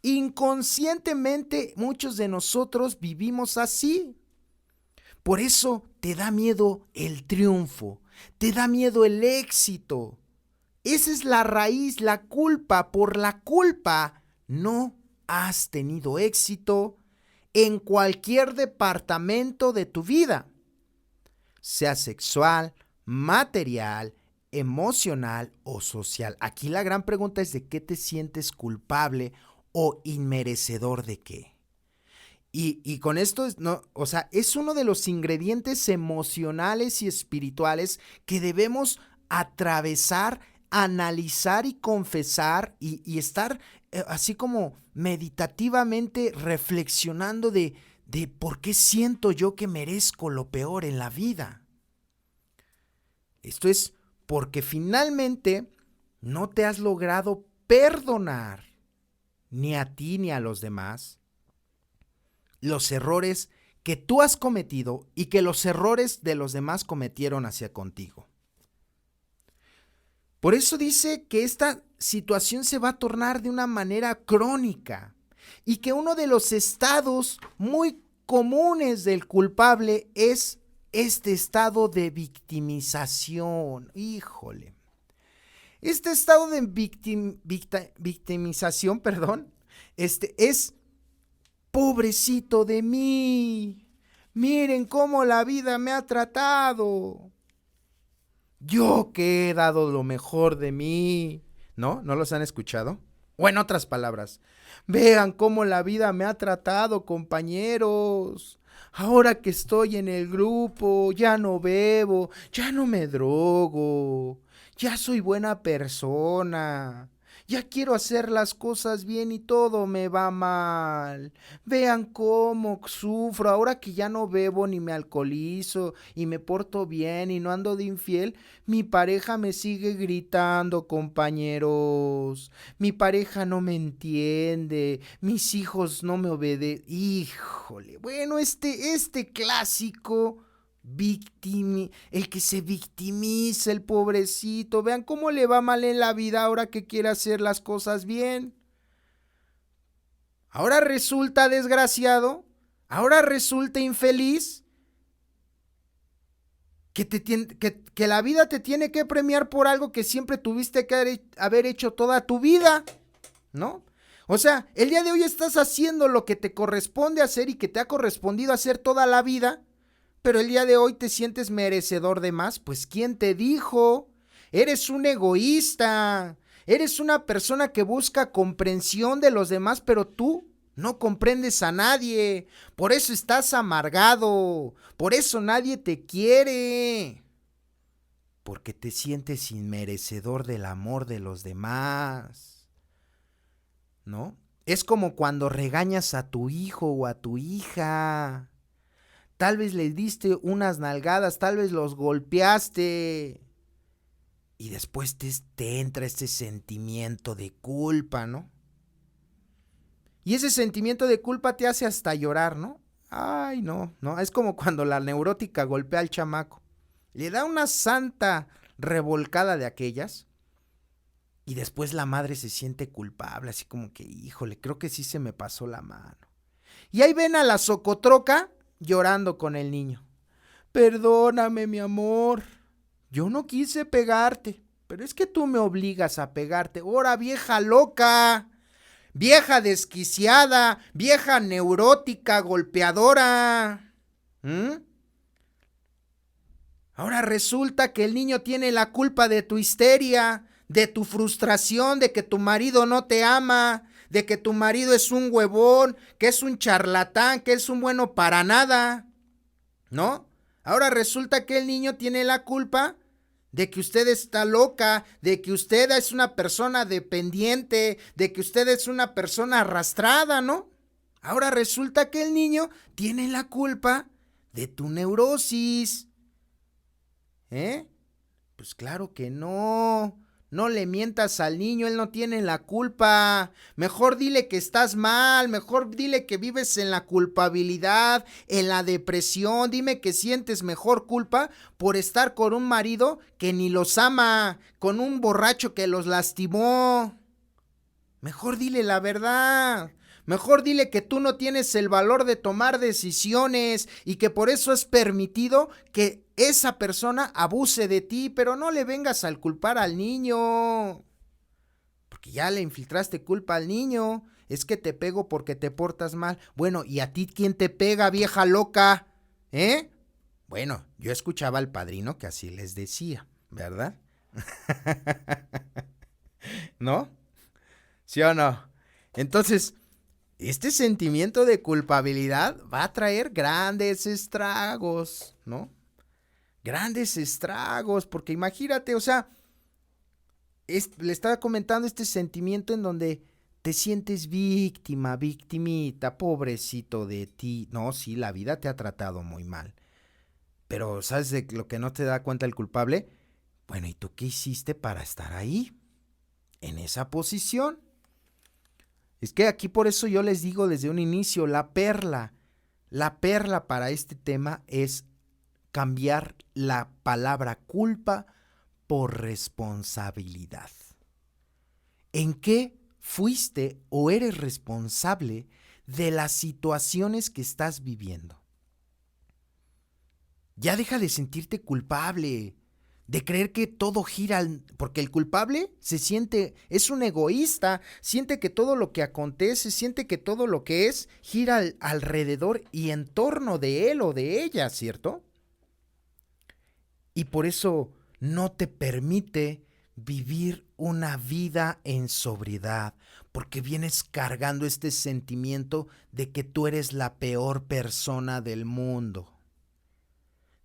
inconscientemente muchos de nosotros vivimos así. Por eso te da miedo el triunfo, te da miedo el éxito. Esa es la raíz, la culpa. Por la culpa no has tenido éxito en cualquier departamento de tu vida, sea sexual, material, emocional o social. Aquí la gran pregunta es de qué te sientes culpable o inmerecedor de qué. Y con esto, no, o sea, es uno de los ingredientes emocionales y espirituales que debemos atravesar, analizar y confesar y estar así como meditativamente reflexionando de por qué siento yo que merezco lo peor en la vida. Esto es porque finalmente no te has logrado perdonar ni a ti ni a los demás los errores que tú has cometido y que los errores de los demás cometieron hacia contigo. Por eso dice que esta situación se va a tornar de una manera crónica y que uno de los estados muy comunes del culpable es este estado de victimización. Híjole. Este estado de victimización, es pobrecito de mí. Miren cómo la vida me ha tratado. Yo que he dado lo mejor de mí. ¿No? ¿No los han escuchado? O en otras palabras, vean cómo la vida me ha tratado, compañeros. Ahora que estoy en el grupo, ya no bebo, ya no me drogo, ya soy buena persona. Ya quiero hacer las cosas bien y todo me va mal. Vean cómo sufro ahora que ya no bebo ni me alcoholizo y me porto bien y no ando de infiel. Mi pareja me sigue gritando, compañeros. Mi pareja no me entiende. Mis hijos no me obedecen. Híjole. Bueno, este clásico el que se victimiza, el pobrecito. Vean cómo le va mal en la vida ahora que quiere hacer las cosas bien. Ahora resulta desgraciado, ahora resulta infeliz, que la vida te tiene que premiar por algo que siempre tuviste que haber hecho toda tu vida, ¿no? O sea, el día de hoy estás haciendo lo que te corresponde hacer y que te ha correspondido hacer toda la vida, pero el día de hoy te sientes merecedor de más. Pues ¿quién te dijo? Eres un egoísta, eres una persona que busca comprensión de los demás, pero tú no comprendes a nadie, por eso estás amargado, por eso nadie te quiere, porque te sientes inmerecedor del amor de los demás, ¿no? Es como cuando regañas a tu hijo o a tu hija. Tal vez le diste unas nalgadas, tal vez los golpeaste. Y después te entra este sentimiento de culpa, ¿no? Y ese sentimiento de culpa te hace hasta llorar, ¿no? Ay, no, no, es como cuando la neurótica golpea al chamaco. Le da una santa revolcada de aquellas y después la madre se siente culpable, así como que, híjole, creo que sí se me pasó la mano. Y ahí ven a la socotroca llorando con el niño. Perdóname, mi amor, yo no quise pegarte, pero es que tú me obligas a pegarte. ¡Hora, vieja loca! Vieja desquiciada, vieja neurótica, golpeadora. Ahora resulta que el niño tiene la culpa de tu histeria, de tu frustración, de que tu marido no te ama, de que tu marido es un huevón, que es un charlatán, que es un bueno para nada, ¿no? Ahora resulta que el niño tiene la culpa de que usted está loca, de que usted es una persona dependiente, de que usted es una persona arrastrada, ¿no? Ahora resulta que el niño tiene la culpa de tu neurosis. Pues claro que no. No le mientas al niño, él no tiene la culpa. Mejor dile que estás mal, mejor dile que vives en la culpabilidad, en la depresión. Dime que sientes mejor culpa por estar con un marido que ni los ama, con un borracho que los lastimó. Mejor dile la verdad. Mejor dile que tú no tienes el valor de tomar decisiones y que por eso es permitido que esa persona abuse de ti, pero no le vengas a culpar al niño. Porque ya le infiltraste culpa al niño. Es que te pego porque te portas mal. Bueno, ¿y a ti quién te pega, vieja loca? Bueno, yo escuchaba al padrino que así les decía, ¿verdad? ¿No? ¿Sí o no? Entonces, este sentimiento de culpabilidad va a traer grandes estragos, ¿no? Grandes estragos, porque imagínate, o sea, le estaba comentando este sentimiento en donde te sientes víctima, victimita, pobrecito de ti. No, sí, la vida te ha tratado muy mal. Pero ¿sabes de lo que no te da cuenta el culpable? Bueno, ¿y tú qué hiciste para estar ahí? En esa posición. Es que aquí por eso yo les digo desde un inicio, la perla para este tema es cambiar la palabra culpa por responsabilidad. ¿En qué fuiste o eres responsable de las situaciones que estás viviendo? Ya deja de sentirte culpable, de creer que todo gira, porque el culpable se siente, es un egoísta, siente que todo lo que acontece, siente que todo lo que es gira alrededor y en torno de él o de ella, ¿cierto? Y por eso no te permite vivir una vida en sobriedad, porque vienes cargando este sentimiento de que tú eres la peor persona del mundo,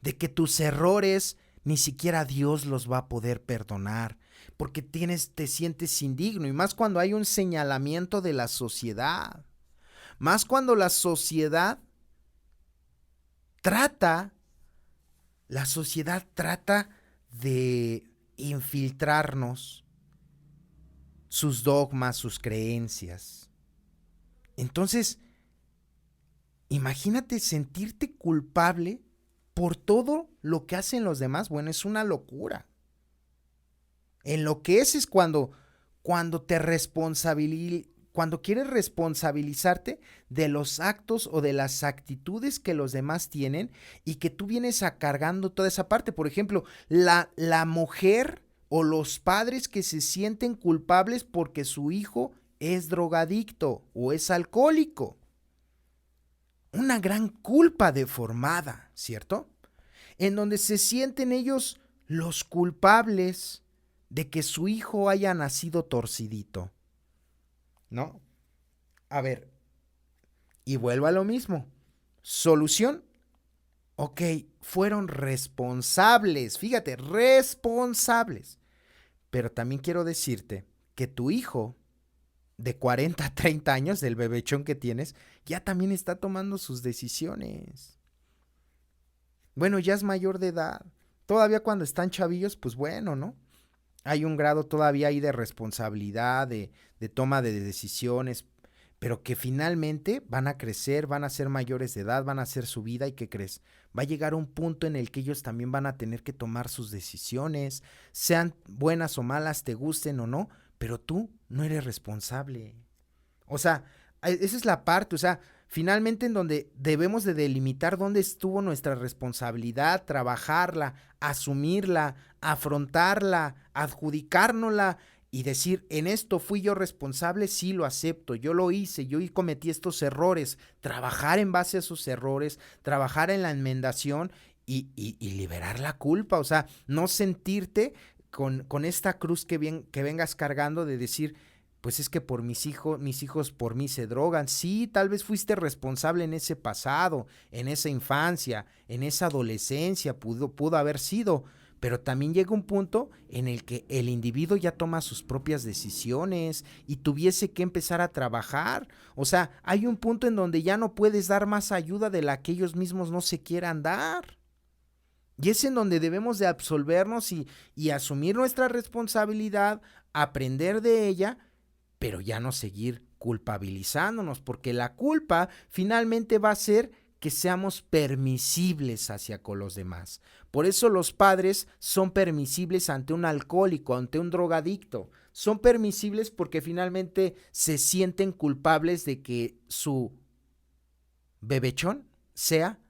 de que tus errores ni siquiera Dios los va a poder perdonar, porque te sientes indigno, y más cuando hay un señalamiento de la sociedad, más cuando la sociedad trata de infiltrarnos sus dogmas, sus creencias. Entonces, imagínate sentirte culpable por todo lo que hacen los demás. Bueno, es una locura. Es cuando cuando quieres responsabilizarte de los actos o de las actitudes que los demás tienen y que tú vienes cargando toda esa parte. Por ejemplo, la mujer o los padres que se sienten culpables porque su hijo es drogadicto o es alcohólico. Una gran culpa deformada, ¿cierto? En donde se sienten ellos los culpables de que su hijo haya nacido torcidito, ¿no? A ver, y vuelvo a lo mismo. Solución, ok, fueron responsables, fíjate, responsables. Pero también quiero decirte que tu hijo de 40 a 30 años, del bebechón que tienes, ya también está tomando sus decisiones. Bueno, ya es mayor de edad. Todavía cuando están chavillos, pues bueno, ¿no? Hay un grado todavía ahí de responsabilidad, de toma de decisiones. pero que finalmente van a crecer, van a ser mayores de edad, van a hacer su vida y ¿qué crees? Va a llegar un punto en el que ellos también van a tener que tomar sus decisiones, sean buenas o malas, te gusten o no, pero tú no eres responsable. O sea, esa es la parte, o sea, finalmente en donde debemos de delimitar dónde estuvo nuestra responsabilidad, trabajarla, asumirla, afrontarla, adjudicárnosla y decir, en esto fui yo responsable, sí lo acepto, yo lo hice, yo cometí estos errores, trabajar en base a esos errores, trabajar en la enmendación y liberar la culpa, o sea, no sentirte con esta cruz que vengas cargando de decir, pues es que por mis hijos por mí se drogan. Sí, tal vez fuiste responsable en ese pasado, en esa infancia, en esa adolescencia, pudo haber sido, pero también llega un punto en el que el individuo ya toma sus propias decisiones y tuviese que empezar a trabajar. O sea, hay un punto en donde ya no puedes dar más ayuda de la que ellos mismos no se quieran dar. Y es en donde debemos de absolvernos y asumir nuestra responsabilidad, aprender de ella, pero ya no seguir culpabilizándonos, porque la culpa finalmente va a ser que seamos permisibles hacia con los demás. Por eso los padres son permisibles ante un alcohólico, ante un drogadicto. Son permisibles porque finalmente se sienten culpables de que su bebechón sea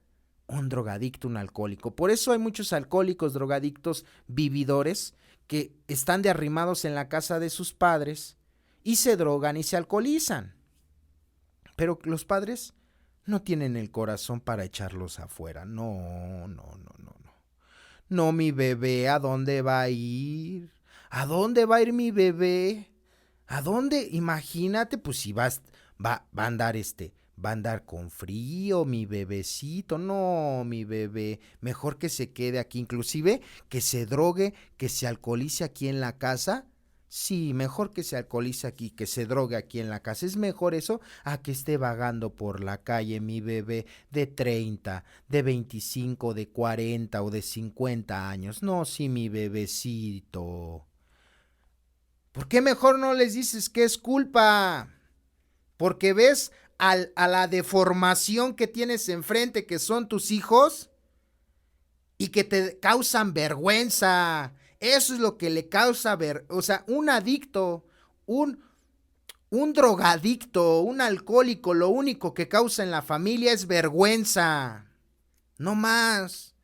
un drogadicto, un alcohólico. Por eso hay muchos alcohólicos, drogadictos, vividores que están de arrimados en la casa de sus padres y se drogan y se alcoholizan. Pero los padres no tienen el corazón para echarlos afuera. No, no, no, no, no. No, mi bebé, ¿a dónde va a ir? ¿A dónde va a ir mi bebé? ¿A dónde? Imagínate, pues si va a andar va a andar con frío, mi bebecito. No, mi bebé, mejor que se quede aquí, inclusive que se drogue, que se alcoholice aquí en la casa. Sí, mejor que se alcoholice aquí, que se drogue aquí en la casa. Es mejor eso a que esté vagando por la calle mi bebé de 30, de 25, de 40 o de 50 años. No, sí, mi bebecito. ¿Por qué mejor no les dices que es culpa? Porque ves a la deformación que tienes enfrente, que son tus hijos, y que te causan vergüenza. Eso es lo que le causa o sea, un adicto, un drogadicto, un alcohólico, lo único que causa en la familia es vergüenza. No más.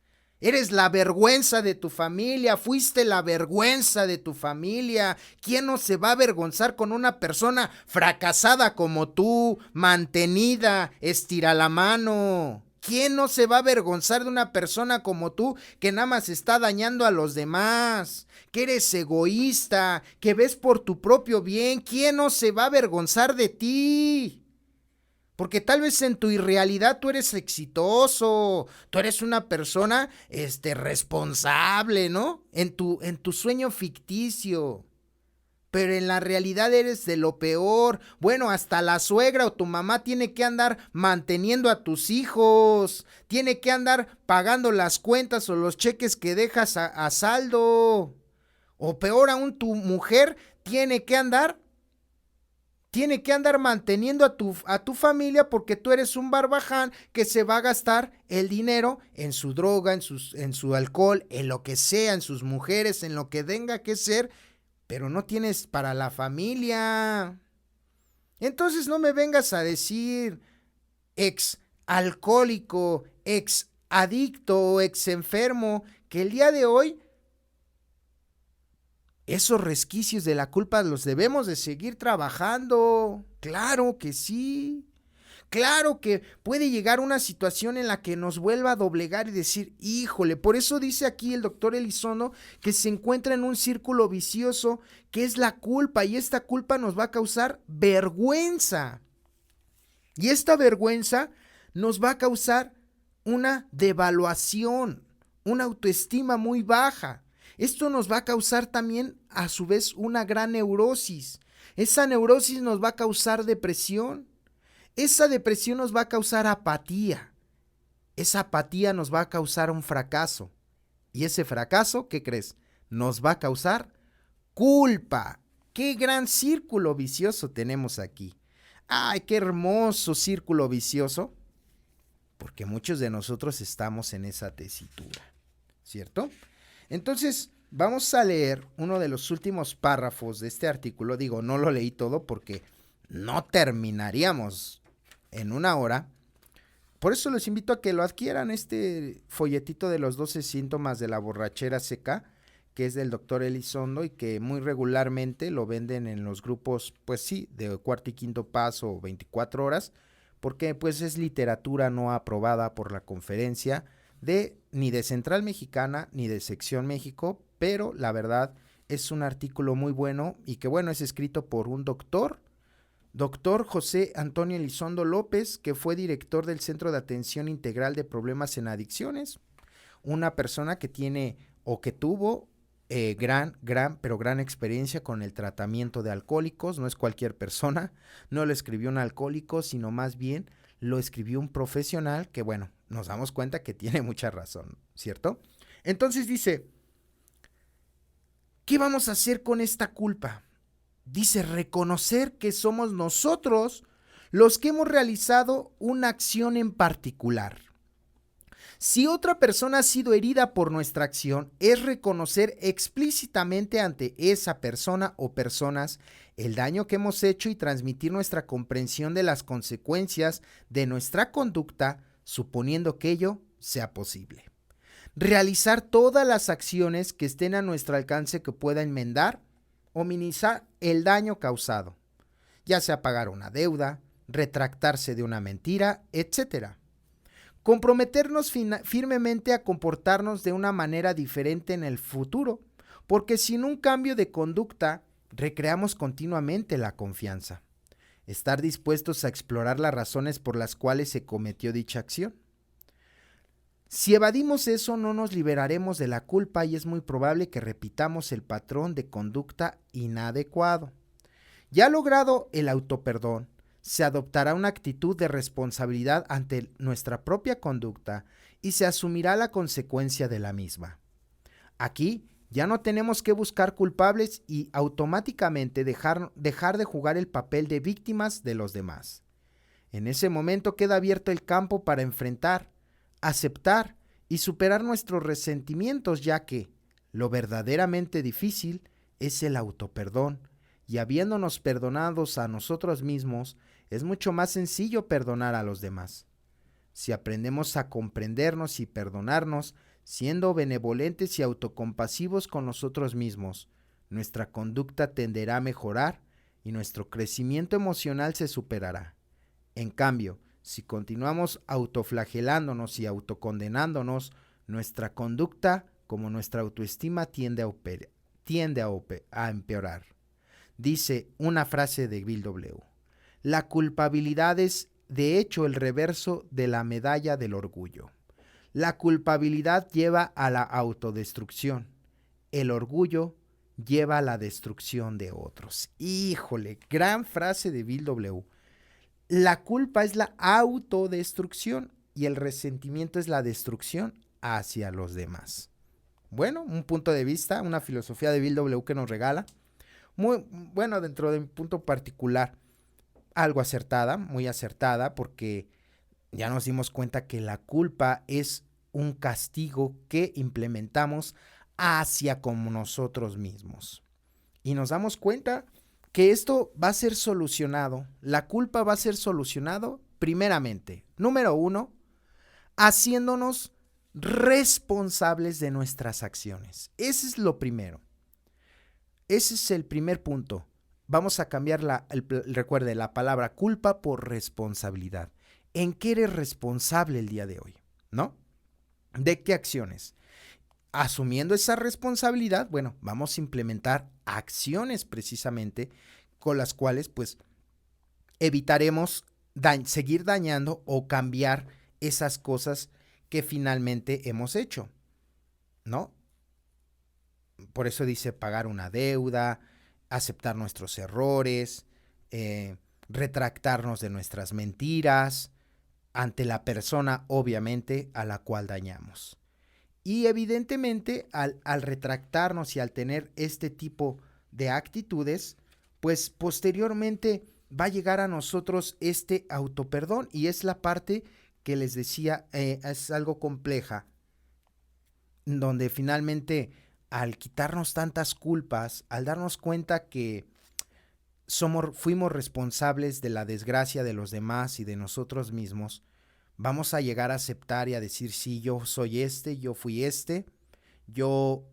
Eres la vergüenza de tu familia, fuiste la vergüenza de tu familia. ¿Quién no se va a avergonzar con una persona fracasada como tú, mantenida, estira la mano? ¿Quién no se va a avergonzar de una persona como tú que nada más está dañando a los demás? Que eres egoísta, que ves por tu propio bien. ¿Quién no se va a avergonzar de ti? Porque tal vez en tu irrealidad tú eres exitoso, tú eres una persona responsable, ¿no? En tu sueño ficticio. Pero en la realidad eres de lo peor. Bueno, hasta la suegra o tu mamá tiene que andar manteniendo a tus hijos, tiene que andar pagando las cuentas o los cheques que dejas a saldo. O peor aún, tu mujer tiene que andar manteniendo a tu familia porque tú eres un barbaján que se va a gastar el dinero en su droga, en su alcohol, en lo que sea, en sus mujeres, en lo que tenga que ser, pero no tienes para la familia. Entonces no me vengas a decir ex alcohólico, ex adicto, ex enfermo, que el día de hoy esos resquicios de la culpa los debemos de seguir trabajando. Claro que sí. Claro que puede llegar una situación en la que nos vuelva a doblegar y decir, híjole, por eso dice aquí el doctor Elizondo que se encuentra en un círculo vicioso que es la culpa y esta culpa nos va a causar vergüenza. Y esta vergüenza nos va a causar una devaluación, una autoestima muy baja. Esto nos va a causar también, a su vez, una gran neurosis. Esa neurosis nos va a causar depresión. Esa depresión nos va a causar apatía. Esa apatía nos va a causar un fracaso. Y ese fracaso, ¿qué crees? Nos va a causar culpa. ¡Qué gran círculo vicioso tenemos aquí! ¡Ay, qué hermoso círculo vicioso! Porque muchos de nosotros estamos en esa tesitura, ¿cierto? Entonces, vamos a leer uno de los últimos párrafos de este artículo. Digo, no lo leí todo porque no terminaríamos en una hora. Por eso los invito a que lo adquieran, este folletito de los 12 síntomas de la borrachera seca, que es del doctor Elizondo y que muy regularmente lo venden en los grupos, pues sí, de cuarto y quinto paso o 24 horas, porque pues es literatura no aprobada por la conferencia ni de Central Mexicana ni de Sección México, pero la verdad es un artículo muy bueno y que bueno, es escrito por un doctor José Antonio Elizondo López, que fue director del Centro de Atención Integral de Problemas en Adicciones, una persona que tiene o que tuvo gran experiencia con el tratamiento de alcohólicos. No es cualquier persona, no lo escribió un alcohólico, sino más bien lo escribió un profesional que, bueno, nos damos cuenta que tiene mucha razón, ¿cierto? Entonces dice, ¿qué vamos a hacer con esta culpa? Dice, reconocer que somos nosotros los que hemos realizado una acción en particular. Si otra persona ha sido herida por nuestra acción, es reconocer explícitamente ante esa persona o personas el daño que hemos hecho y transmitir nuestra comprensión de las consecuencias de nuestra conducta, suponiendo que ello sea posible. Realizar todas las acciones que estén a nuestro alcance que pueda enmendar o minimizar el daño causado, ya sea pagar una deuda, retractarse de una mentira, etc. Comprometernos firmemente a comportarnos de una manera diferente en el futuro, porque sin un cambio de conducta recreamos continuamente la confianza. Estar dispuestos a explorar las razones por las cuales se cometió dicha acción. Si evadimos eso, no nos liberaremos de la culpa y es muy probable que repitamos el patrón de conducta inadecuado. Ya logrado el autoperdón, se adoptará una actitud de responsabilidad ante nuestra propia conducta y se asumirá la consecuencia de la misma. Aquí ya no tenemos que buscar culpables y automáticamente dejar de jugar el papel de víctimas de los demás. En ese momento queda abierto el campo para enfrentar, aceptar y superar nuestros resentimientos, ya que lo verdaderamente difícil es el autoperdón, y habiéndonos perdonados a nosotros mismos, es mucho más sencillo perdonar a los demás. Si aprendemos a comprendernos y perdonarnos, siendo benevolentes y autocompasivos con nosotros mismos, nuestra conducta tenderá a mejorar y nuestro crecimiento emocional se superará. En cambio, si continuamos autoflagelándonos y autocondenándonos, nuestra conducta, como nuestra autoestima, tiende a empeorar. Dice una frase de Bill W. La culpabilidad es, de hecho, el reverso de la medalla del orgullo. La culpabilidad lleva a la autodestrucción. El orgullo lleva a la destrucción de otros. Híjole, gran frase de Bill W. La culpa es la autodestrucción y el resentimiento es la destrucción hacia los demás. Bueno, un punto de vista, una filosofía de Bill W. que nos regala. Muy bueno, dentro de mi punto particular, algo acertada, muy acertada, porque ya nos dimos cuenta que la culpa es un castigo que implementamos hacia como nosotros mismos. Y nos damos cuenta que esto va a ser solucionado, la culpa va a ser solucionado primeramente, número 1, haciéndonos responsables de nuestras acciones. Ese es lo primero. Ese es el primer punto. Vamos a cambiar recuerde, la palabra culpa por responsabilidad. ¿En qué eres responsable el día de hoy? ¿No? ¿De qué acciones? Asumiendo esa responsabilidad, bueno, vamos a implementar acciones precisamente con las cuales pues evitaremos seguir dañando o cambiar esas cosas que finalmente hemos hecho, ¿no? Por eso dice pagar una deuda, aceptar nuestros errores, retractarnos de nuestras mentiras ante la persona, obviamente, a la cual dañamos. Y evidentemente, al retractarnos y al tener este tipo de actitudes, pues posteriormente va a llegar a nosotros este autoperdón, y es la parte que les decía, es algo compleja, donde finalmente al quitarnos tantas culpas, al darnos cuenta que fuimos responsables de la desgracia de los demás y de nosotros mismos, vamos a llegar a aceptar y a decir, sí, yo soy yo fui yo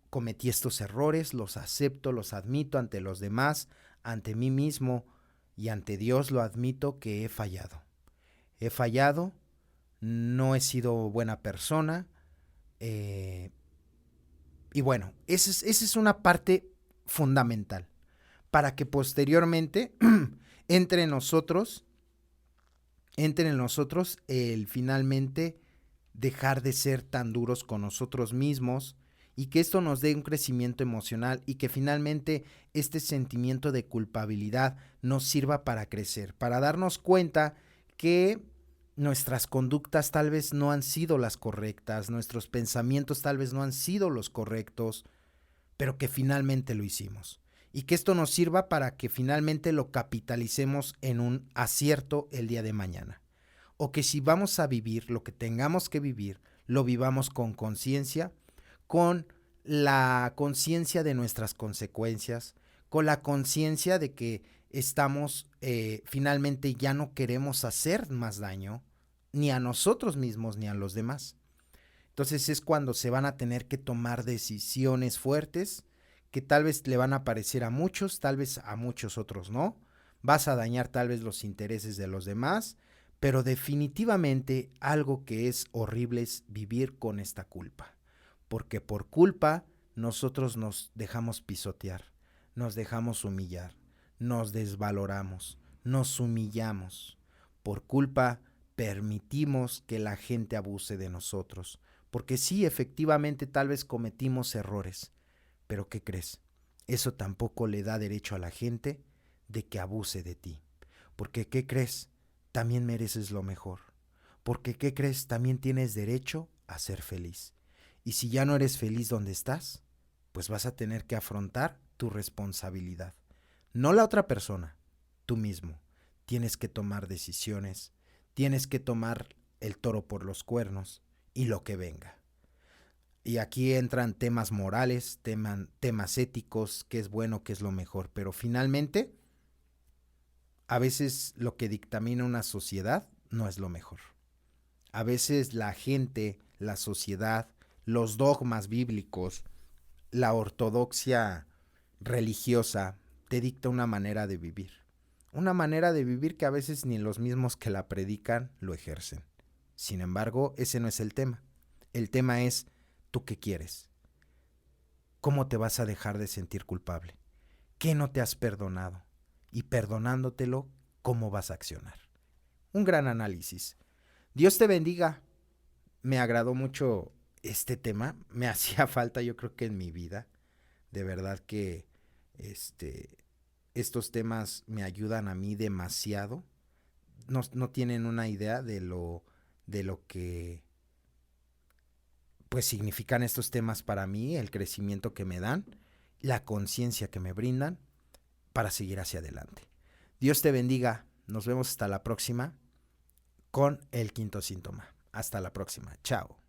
cometí estos errores, los acepto, los admito ante los demás, ante mí mismo y ante Dios lo admito que he fallado. He fallado, no he sido buena persona, y bueno, esa es una parte fundamental para que posteriormente entre en nosotros el finalmente dejar de ser tan duros con nosotros mismos, y que esto nos dé un crecimiento emocional, y que finalmente este sentimiento de culpabilidad nos sirva para crecer, para darnos cuenta que nuestras conductas tal vez no han sido las correctas, nuestros pensamientos tal vez no han sido los correctos, pero que finalmente lo hicimos. Y que esto nos sirva para que finalmente lo capitalicemos en un acierto el día de mañana. O que si vamos a vivir lo que tengamos que vivir, lo vivamos con conciencia, con la conciencia de nuestras consecuencias, con la conciencia de que estamos finalmente ya no queremos hacer más daño, ni a nosotros mismos ni a los demás. Entonces es cuando se van a tener que tomar decisiones fuertes que tal vez le van a parecer a muchos, tal vez a muchos otros no. Vas a dañar tal vez los intereses de los demás, pero definitivamente algo que es horrible es vivir con esta culpa. Porque por culpa nosotros nos dejamos pisotear, nos dejamos humillar, nos desvaloramos, nos humillamos. Por culpa permitimos que la gente abuse de nosotros. Porque sí, efectivamente, tal vez cometimos errores, pero ¿qué crees? Eso tampoco le da derecho a la gente de que abuse de ti. Porque ¿qué crees? También mereces lo mejor. Porque ¿qué crees? También tienes derecho a ser feliz. Y si ya no eres feliz donde estás, pues vas a tener que afrontar tu responsabilidad. No la otra persona, tú mismo. Tienes que tomar decisiones, tienes que tomar el toro por los cuernos y lo que venga. Y aquí entran temas morales, temas éticos, qué es bueno, qué es lo mejor. Pero finalmente, a veces lo que dictamina una sociedad no es lo mejor. A veces la gente, la sociedad, los dogmas bíblicos, la ortodoxia religiosa te dicta una manera de vivir. Una manera de vivir que a veces ni los mismos que la predican lo ejercen. Sin embargo, ese no es el tema. El tema es, ¿tú qué quieres? ¿Cómo te vas a dejar de sentir culpable? ¿Qué no te has perdonado? Y perdonándotelo, ¿cómo vas a accionar? Un gran análisis. Dios te bendiga. Me agradó mucho este tema. Me hacía falta, yo creo que en mi vida. De verdad que estos temas me ayudan a mí demasiado. No tienen una idea de lo que pues significan estos temas para mí, el crecimiento que me dan, la conciencia que me brindan para seguir hacia adelante. Dios te bendiga. Nos vemos hasta la próxima con el quinto síntoma. Hasta la próxima. Chao.